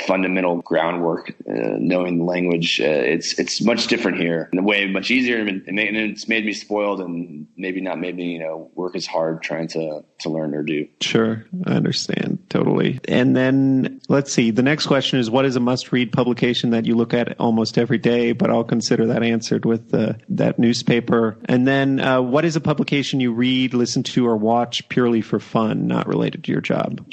fundamental groundwork, knowing the language. It's much different here in a way, much easier, and it's made me spoiled and maybe not made me, work as hard trying to learn Urdu. Sure. I understand. Totally. And then let's see. The next question is, what is a must-read publication that you look at almost every day? But I'll consider that answered with that newspaper. And then what is a publication you read, listen to, or watch purely for fun, not related to your job?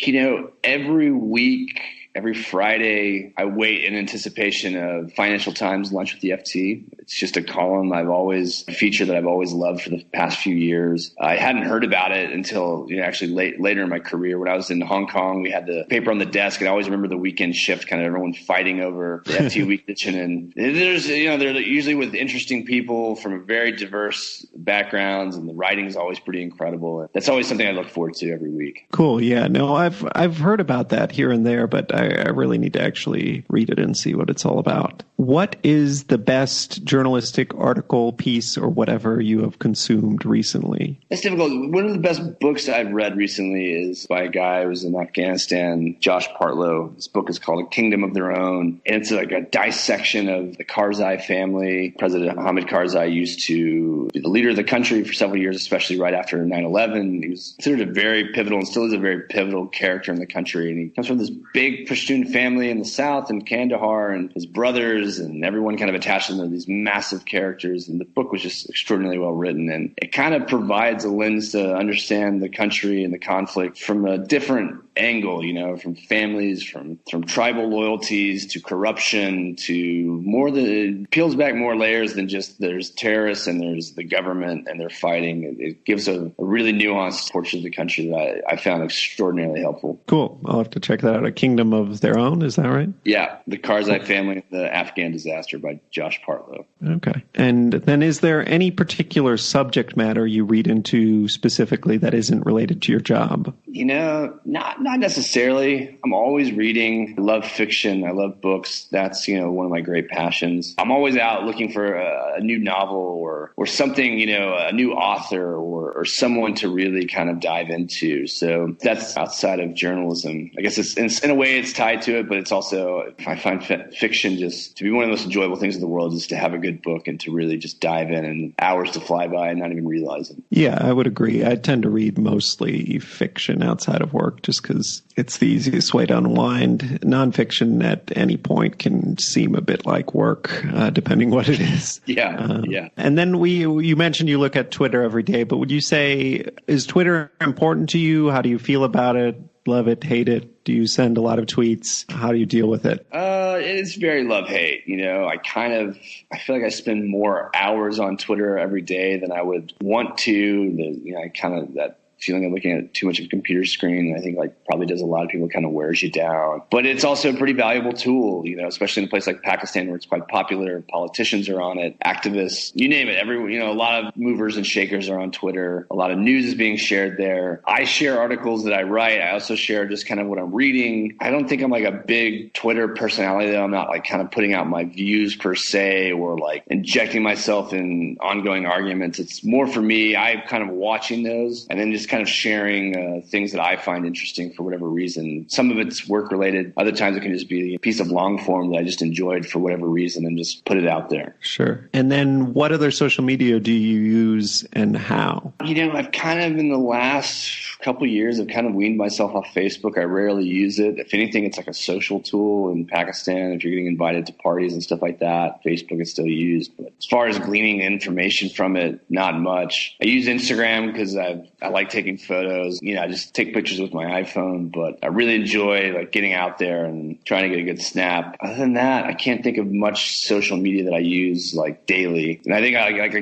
Every week, every Friday, I wait in anticipation of Financial Times Lunch with the FT. It's just a column a feature that I've always loved for the past few years. I hadn't heard about it until actually later in my career. When I was in Hong Kong, we had the paper on the desk, and I always remember the weekend shift, kind of everyone fighting over the FT week edition. And there's they're usually with interesting people from very diverse backgrounds, and the writing is always pretty incredible. That's always something I look forward to every week. Cool. Yeah. No, I've heard about that here and there, but I really need to actually read it and see what it's all about. What is the best journalistic article, piece, or whatever you have consumed recently? It's difficult. One of the best books I've read recently is by a guy who was in Afghanistan, Josh Partlow. This book is called A Kingdom of Their Own. And it's like a dissection of the Karzai family. President Hamid Karzai used to be the leader of the country for several years, especially right after 9/11. He was considered a very pivotal and still is a very pivotal character in the country. And he comes from this big Pashtun family in the south in Kandahar and his brothers and everyone kind of attached to these massive characters. And the book was just extraordinarily well written. And it kind of provides a lens to understand the country and the conflict from a different angle, from families, from tribal loyalties to corruption to it peels back more layers than just there's terrorists and there's the government and they're fighting. It gives a really nuanced portrait of the country that I found extraordinarily helpful. Cool. I'll have to check that out. A Kingdom of Their Own, is that right? Yeah. The Karzai Family, the Afghan Disaster by Josh Partlow. Okay. And then is there any particular subject matter you read into specifically that isn't related to your job? Not necessarily. I'm always reading. I love fiction. I love books. That's, one of my great passions. I'm always out looking for a new novel or something, a new author or someone to really kind of dive into. So that's outside of journalism. I guess it's in a way it's tied to it, but it's also, I find fiction just to be one of the most enjoyable things in the world is to have a good book and to really just dive in and hours to fly by and not even realize it. Yeah, I would agree. I tend to read mostly fiction outside of work just because it's the easiest way to unwind. Nonfiction at any point can seem a bit like work, depending what it is. Yeah. And then you mentioned you look at Twitter every day, but would you say, is Twitter important to you? How do you feel about it? Love it, hate it? Do you send a lot of tweets? How do you deal with it? It's very love-hate. I feel like I spend more hours on Twitter every day than I would want to. That feeling of looking at too much of a computer screen, I think probably does a lot of people, kind of wears you down. But it's also a pretty valuable tool, especially in a place like Pakistan where it's quite popular. Politicians are on it, activists, you name it. A lot of movers and shakers are on Twitter. A lot of news is being shared there. I share articles that I write. I also share just kind of what I'm reading. I don't think I'm a big Twitter personality, though. I'm not kind of putting out my views per se or injecting myself in ongoing arguments. It's more for me. I'm kind of watching those and then just kind of sharing things that I find interesting for whatever reason. Some of it's work related. Other times it can just be a piece of long form that I just enjoyed for whatever reason and just put it out there. Sure. And then what other social media do you use and how? I've kind of in the last couple of years, I've kind of weaned myself off Facebook. I rarely use it. If anything, it's like a social tool in Pakistan. If you're getting invited to parties and stuff like that, Facebook is still used. But as far as gleaning information from it, not much. I use Instagram because I like taking photos. I just take pictures with my iPhone, but I really enjoy getting out there and trying to get a good snap. Other than that, I can't think of much social media that I use daily. And I think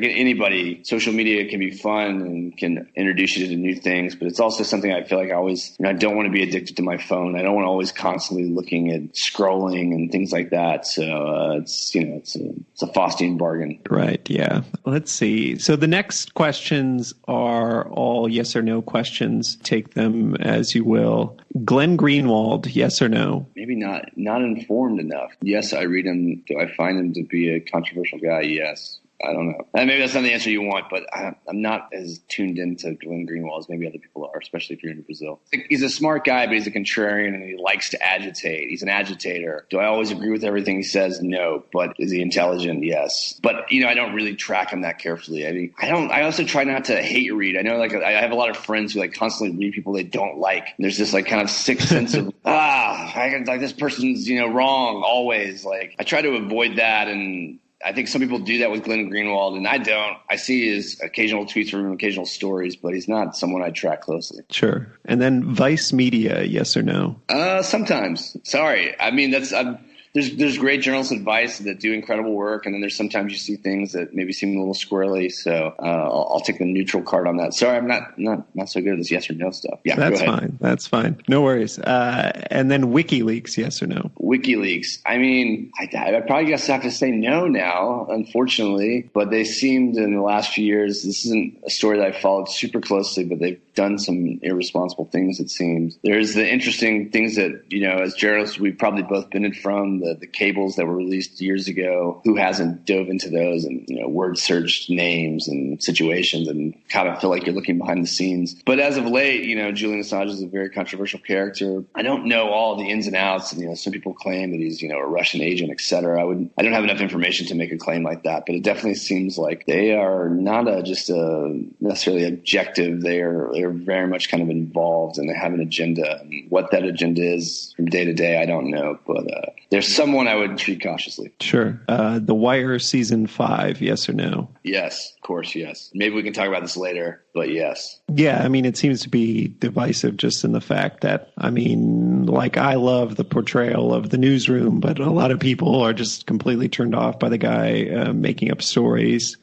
anybody, social media can be fun and can introduce you to new things, but it's also something I feel like I always, I don't want to be addicted to my phone. I don't want to always constantly looking at scrolling and things like that. So it's a Faustian bargain. Right. Yeah. Let's see. So the next questions are all yes or no questions. Take them as you will. Glenn Greenwald, yes or no? Maybe not informed enough. Yes, I read him. Do I find him to be a controversial guy? Yes. I don't know. Maybe that's not the answer you want, but I'm not as tuned into Glenn Greenwald as maybe other people are, especially if you're in Brazil. He's a smart guy, but he's a contrarian and he likes to agitate. He's an agitator. Do I always agree with everything he says? No. But is he intelligent? Yes. But, I don't really track him that carefully. I also try not to hate read. I know I have a lot of friends who constantly read people they don't like. There's this kind of sixth sense of, this person's, wrong always. I try to avoid that, and I think some people do that with Glenn Greenwald, and I don't. I see his occasional tweets from him, occasional stories, but he's not someone I track closely. Sure. And then Vice Media, yes or no? Sometimes. Sorry. There's great journalists at Vice that do incredible work, and then there's sometimes you see things that maybe seem a little squirrely. So I'll take the neutral card on that. Sorry, I'm not so good at this yes or no stuff. Yeah, that's fine. That's fine. No worries. And then WikiLeaks, yes or no? WikiLeaks. I probably guess I have to say no now, unfortunately. But they seemed in the last few years. This isn't a story that I followed super closely, but they've done some irresponsible things. It seems there's the interesting things that as journalists we've probably both benefited from. the cables that were released years ago. Who hasn't dove into those and, word searched names and situations and kind of feel like you're looking behind the scenes. But as of late, Julian Assange is a very controversial character. I don't know all the ins and outs. And, some people claim that he's, a Russian agent, et cetera. I don't have enough information to make a claim like that, but it definitely seems like they are not just necessarily objective. They're very much kind of involved and they have an agenda. And what that agenda is from day to day, I don't know, but there's someone I would treat cautiously. Sure. The Wire season 5, yes or no? Yes, of course, yes. Maybe we can talk about this later, but yes. Yeah, it seems to be divisive just in the fact that, I love the portrayal of the newsroom, but a lot of people are just completely turned off by the guy making up stories.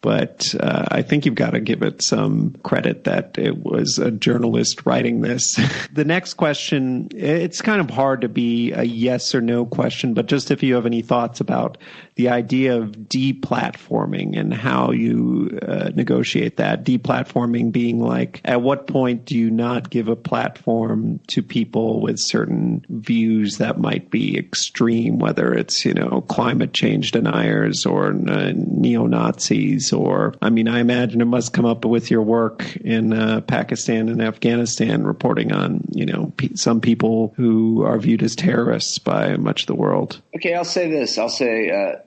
But I think you've got to give it some credit that it was a journalist writing this. The next question, it's kind of hard to be a yes or no question, but just if you have any thoughts about the idea of deplatforming and how you negotiate that. Deplatforming being like, at what point do you not give a platform to people with certain views that might be extreme, whether it's, climate change deniers or neo-Nazis or, I imagine it must come up with your work in Pakistan and Afghanistan reporting on, some people who are viewed as terrorists by much of the world. Okay, I'll say this. I'll say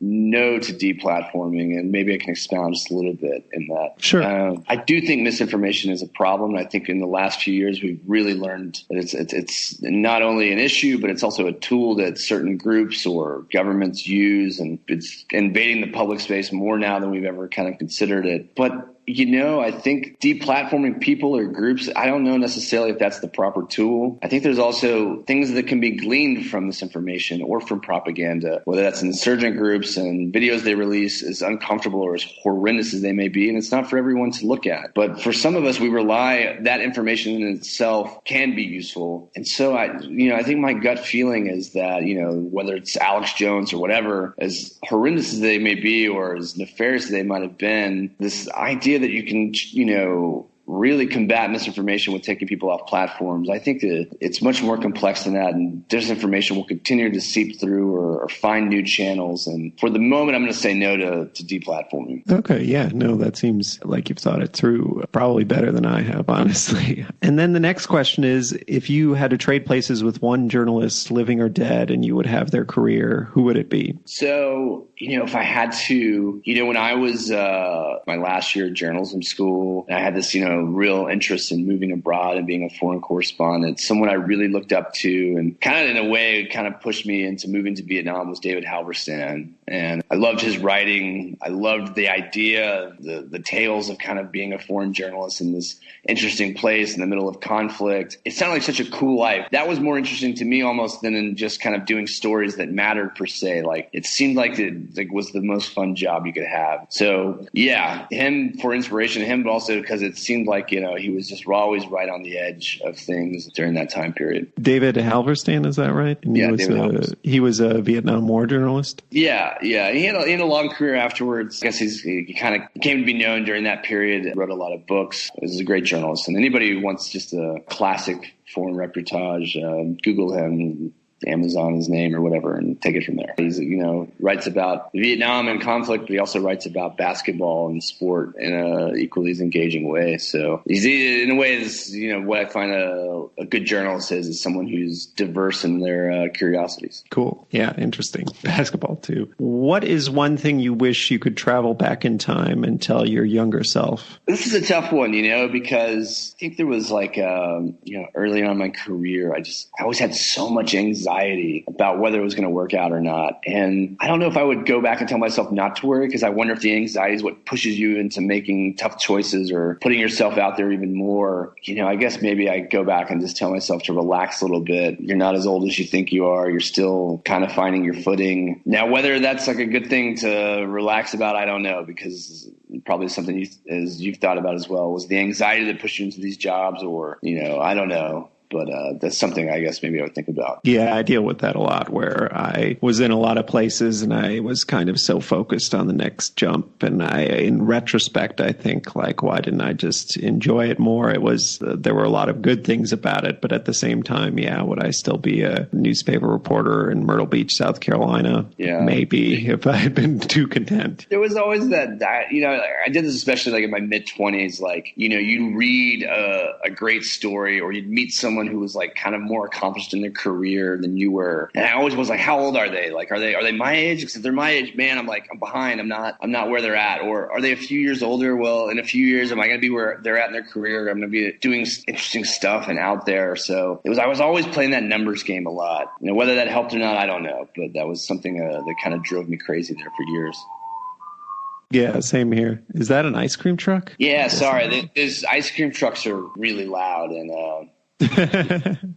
no to deplatforming, and maybe I can expound just a little bit in that. Sure. I do think misinformation is a problem. I think in the last few years we've really learned that it's not only an issue, but it's also a tool that certain groups or governments use, and it's invading the public space more now than we've ever kind of considered it. But I think deplatforming people or groups, I don't know necessarily if that's the proper tool. I think there's also things that can be gleaned from this information or from propaganda, whether that's insurgent groups and videos they release, as uncomfortable or as horrendous as they may be. And it's not for everyone to look at. But for some of us, we rely, that information in itself can be useful. And so I think my gut feeling is that, whether it's Alex Jones or whatever, as horrendous as they may be or as nefarious as they might have been, this idea that you can, really combat misinformation with taking people off platforms. I think that it's much more complex than that, and disinformation will continue to seep through or find new channels. And for the moment, I'm going to say no to deplatforming. Okay, yeah, no, that seems like you've thought it through probably better than I have, honestly. And then the next question is, if you had to trade places with one journalist, living or dead, and you would have their career, who would it be? So, if I had to, when I was my last year at journalism school, I had this, real interest in moving abroad and being a foreign correspondent. Someone I really looked up to and kind of in a way kind of pushed me into moving to Vietnam was David Halberstam. And I loved his writing. I loved the idea, the tales of kind of being a foreign journalist in this interesting place in the middle of conflict. It sounded like such a cool life. That was more interesting to me almost than in just kind of doing stories that mattered per se. Like it seemed like it was the most fun job you could have. So yeah, him for inspiration, him, but also because it seemed like, he was just always right on the edge of things during that time period. David Halberstam, is that right? And yeah, he was a Vietnam War journalist? Yeah. He had a long career afterwards. I guess he kind of came to be known during that period. Wrote a lot of books. He was a great journalist. And anybody who wants just a classic foreign reportage, Google him, Amazon his name or whatever, and take it from there. He's, writes about Vietnam and conflict, but he also writes about basketball and sport in a equally as engaging way. So he's, in a way, is, what I find a good journalist is someone who's diverse in their curiosities. Cool. Yeah, interesting. Basketball too. What is one thing you wish you could travel back in time and tell your younger self? This is a tough one, because I think there was early on in my career, I always had so much anxiety about whether it was going to work out or not. And I don't know if I would go back and tell myself not to worry, because I wonder if the anxiety is what pushes you into making tough choices or putting yourself out there even more. I guess maybe I go back and just tell myself to relax a little bit. You're not as old as you think you are. You're still kind of finding your footing. Now, whether that's like a good thing to relax about, I don't know, because probably something you've thought about as well was the anxiety that pushed you into these jobs, or, I don't know. But that's something I guess maybe I would think about. Yeah, I deal with that a lot, where I was in a lot of places and I was kind of so focused on the next jump. And in retrospect, I think, like, why didn't I just enjoy it more? There were a lot of good things about it, but at the same time, yeah, would I still be a newspaper reporter in Myrtle Beach, South Carolina? Yeah. Maybe, if I had been too content. There was always that, I did this especially like in my mid-20s, like, you read a great story, or you'd meet someone who was like kind of more accomplished in their career than you were. And I always was like, how old are they? Like, are they my age? Because if they're my age, man, I'm behind. I'm not where they're at. Or are they a few years older? Well, in a few years, am I going to be where they're at in their career? I'm going to be doing interesting stuff and out there. So I was always playing that numbers game a lot. Whether that helped or not, I don't know. But that was something that kind of drove me crazy there for years. Yeah, same here. Is that an ice cream truck? Yeah, sorry. These ice cream trucks are really loud and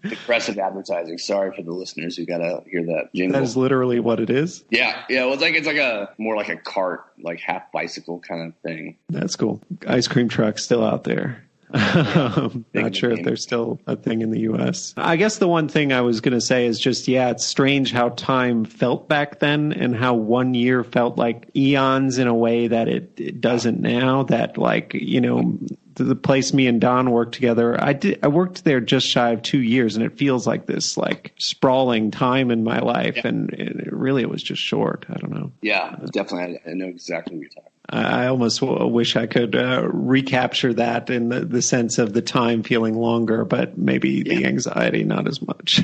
aggressive advertising. Sorry for the listeners who got to hear that jingle. That is literally what it is? Yeah. Well, it's like a more like a cart, like half bicycle kind of thing. That's cool. Ice cream truck's still out there. Not sure if there's still a thing in the U.S. I guess the one thing I was going to say is just, it's strange how time felt back then and how 1 year felt like eons in a way that it doesn't now. That, like, the place me and Don worked together, I worked there just shy of 2 years, and it feels like this like sprawling time in my life. Yeah. And it was just short. I don't know. Yeah, definitely. I know exactly what you're talking about. I almost wish I could recapture that in the sense of the time feeling longer, but maybe the anxiety not as much.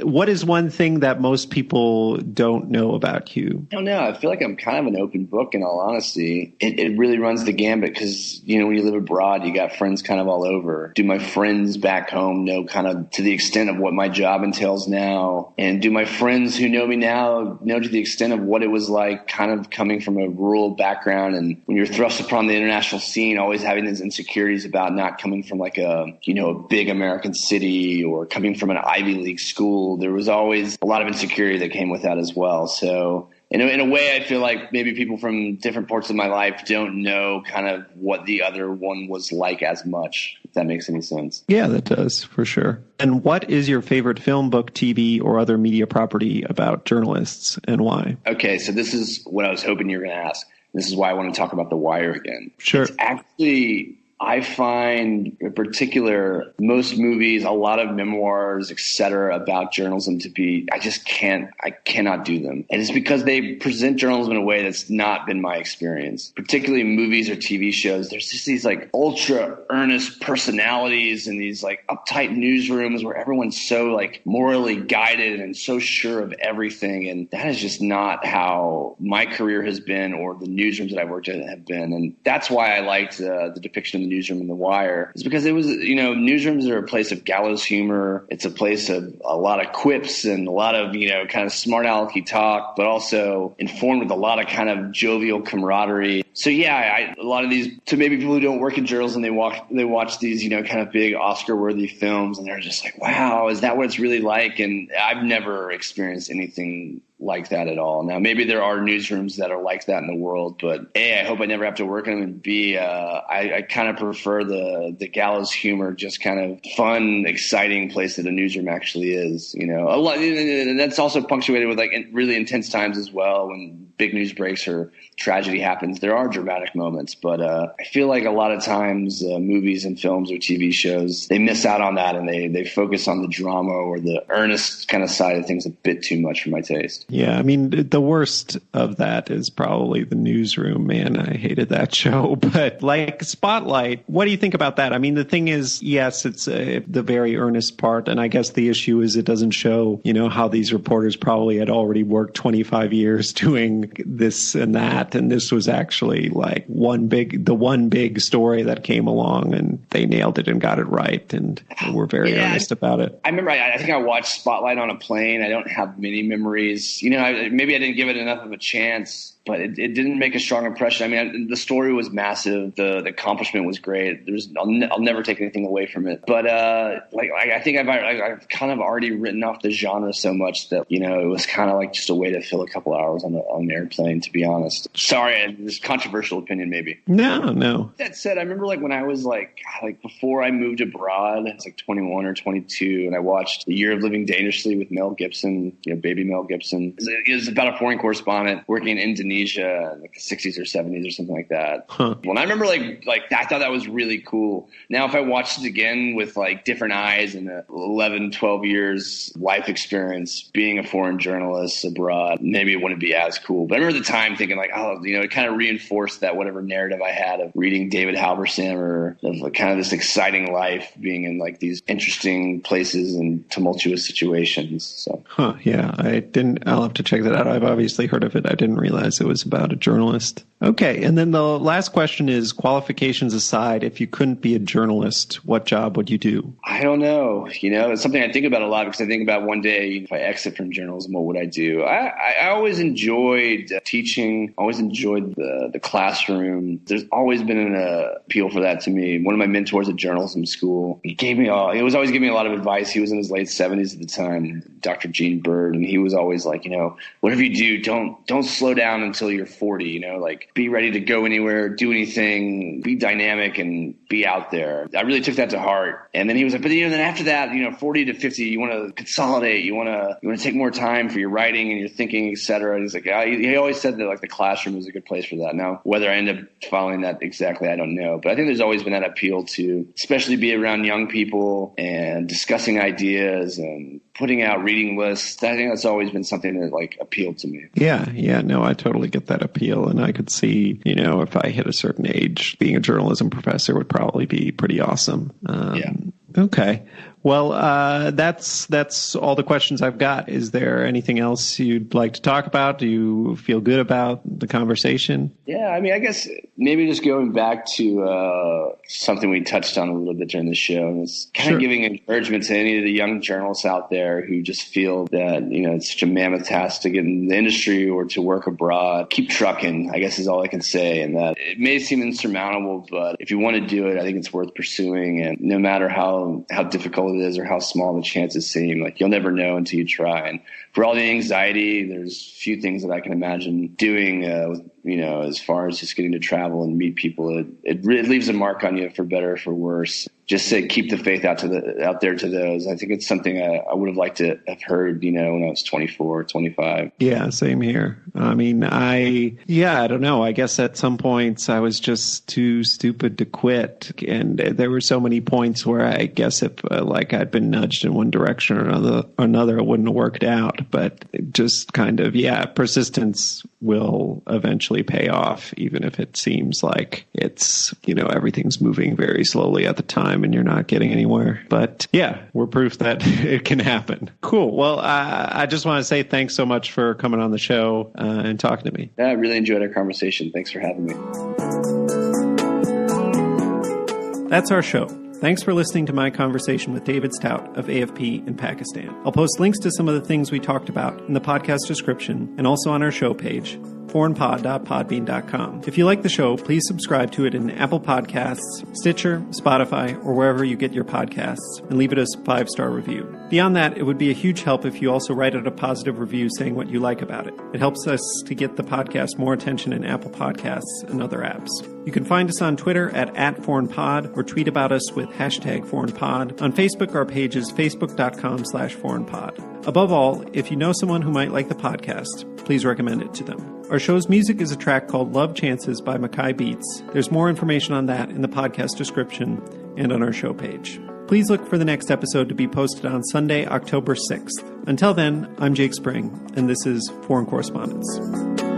What is one thing that most people don't know about you? I don't know. I feel like I'm kind of an open book, in all honesty. It really runs the gambit because, when you live abroad, you got friends kind of all over. Do my friends back home know kind of to the extent of what my job entails now? And do my friends who know me now know to the extent of what it was like kind of coming from a rural background? And when you're thrust upon the international scene, always having these insecurities about not coming from like a big American city or coming from an Ivy League school, there was always a lot of insecurity that came with that as well. So in a way, I feel like maybe people from different parts of my life don't know kind of what the other one was like as much, if that makes any sense. Yeah, that does, for sure. And what is your favorite film, book, TV, or other media property about journalists, and why? Okay, so this is what I was hoping you were going to ask. This is why I want to talk about The Wire again. Sure. It's actually, I find in particular, most movies, a lot of memoirs, etc., about journalism to be, I cannot do them. And it's because they present journalism in a way that's not been my experience, particularly movies or TV shows. There's just these like ultra earnest personalities and these like uptight newsrooms where everyone's so like morally guided and so sure of everything. And that is just not how my career has been, or the newsrooms that I've worked at have been. And that's why I liked the depiction of the newsroom in The Wire, is because it was, newsrooms are a place of gallows humor. It's a place of a lot of quips and a lot of, kind of smart alecky talk, but also informed with a lot of kind of jovial camaraderie. So a lot of these, to maybe people who don't work in journalism, they watch these, kind of big Oscar-worthy films, and they're just like, wow, is that what it's really like? And I've never experienced anything like that at all. Now, maybe there are newsrooms that are like that in the world, but A, I hope I never have to work in them, and B, I kind of prefer the gallows humor, just kind of fun, exciting place that a newsroom actually is. A lot, and that's also punctuated with like really intense times as well. When big news breaks or tragedy happens, there are dramatic moments, but I feel like a lot of times movies and films or TV shows, they miss out on that, and they focus on the drama or the earnest kind of side of things a bit too much for my taste. Yeah, I mean, the worst of that is probably The Newsroom. Man, I hated that show. But like Spotlight, what do you think about that? I mean, the thing is, yes, it's the very earnest part. And I guess the issue is it doesn't show, how these reporters probably had already worked 25 years doing this and that. And this was actually like the one big story that came along, and they nailed it and got it right. And were very earnest about it. I remember, I think I watched Spotlight on a plane. I don't have many memories. Maybe I didn't give it enough of a chance. but it didn't make a strong impression. I mean, the story was massive. The accomplishment was great. I'll never take anything away from it. But I think I've kind of already written off the genre so much that, it was kind of like just a way to fill a couple hours on an airplane, to be honest. Sorry, this controversial opinion maybe. No. That said, I remember when I was before I moved abroad, I was 21 or 22, and I watched The Year of Living Dangerously with Mel Gibson, baby Mel Gibson. It was about a foreign correspondent working in Indonesia in the 60s or 70s or something like that. Huh. Well, I remember I thought that was really cool. Now, if I watched it again with different eyes and 11, 12 years life experience being a foreign journalist abroad, maybe it wouldn't be as cool. But I remember at the time thinking it kind of reinforced that whatever narrative I had of reading David Halberstam or of kind of this exciting life being in these interesting places and tumultuous situations. So. Huh. Yeah. I'll have to check that out. I've obviously heard of it. I didn't realize it was about a journalist. Okay. And then the last question is, qualifications aside, if you couldn't be a journalist, what job would you do? I don't know. It's something I think about a lot, because I think about one day, if I exit from journalism, what would I do? I always enjoyed teaching, always enjoyed the classroom. There's always been an appeal for that to me. One of my mentors at journalism school, he was always giving me a lot of advice. He was in his late 70s at the time, Dr. Gene Bird, and he was always like, whatever you do, don't slow down until you're 40, be ready to go anywhere, do anything, be dynamic and be out there. I really took that to heart. And then he was like, but then after that, 40 to 50, you want to consolidate, you want to take more time for your writing and your thinking, et cetera. And he's like, he always said that the classroom was a good place for that. Now, whether I end up following that exactly, I don't know. But I think there's always been that appeal to especially be around young people and discussing ideas and putting out reading lists. I think that's always been something that appealed to me. Yeah. No, I totally get that appeal. And I could see, if I hit a certain age, being a journalism professor would probably be pretty awesome. Yeah. Okay. Well, that's all the questions I've got. Is there anything else you'd like to talk about? Do you feel good about the conversation? Yeah, I mean, I guess maybe just going back to something we touched on a little bit during the show, and it's kind of giving encouragement to any of the young journalists out there who just feel that, it's such a mammoth task to get in the industry or to work abroad. Keep trucking, I guess, is all I can say. And that it may seem insurmountable, but if you want to do it, I think it's worth pursuing. And no matter how difficult it is or how small the chances seem, you'll never know until you try. And for all the anxiety, there's few things that I can imagine doing as far as just getting to travel and meet people. It leaves a mark on you, for better or for worse. Just say keep the faith out there to those. I think it's something I would have liked to have heard, when I was 24, 25. Yeah, same here. I mean, I don't know. I guess at some points I was just too stupid to quit. And there were so many points where I guess if I'd been nudged in one direction or another, it wouldn't have worked out. But just kind of, persistence will eventually pay off, even if it seems like it's, everything's moving very slowly at the time and you're not getting anywhere. But we're proof that it can happen. Cool. Well, I just want to say thanks so much for coming on the show and talking to me. Yeah, I really enjoyed our conversation. Thanks for having me. That's our show. Thanks for listening to my conversation with David Stout of AFP in Pakistan. I'll post links to some of the things we talked about in the podcast description and also on our show page, foreignpod.podbean.com. If you like the show, please subscribe to it in Apple Podcasts, Stitcher, Spotify, or wherever you get your podcasts, and leave it a 5-star review. Beyond that, it would be a huge help if you also write out a positive review saying what you like about it. It helps us to get the podcast more attention in Apple Podcasts and other apps. You can find us on Twitter at @foreignpod or tweet about us with #foreignpod. On Facebook, our page is facebook.com/foreignpod. Above all, if you know someone who might like the podcast, please recommend it to them. Our show's music is a track called Love Chances by Mackay Beats. There's more information on that in the podcast description and on our show page. Please look for the next episode to be posted on Sunday, October 6th. Until then, I'm Jake Spring, and this is Foreign Correspondence.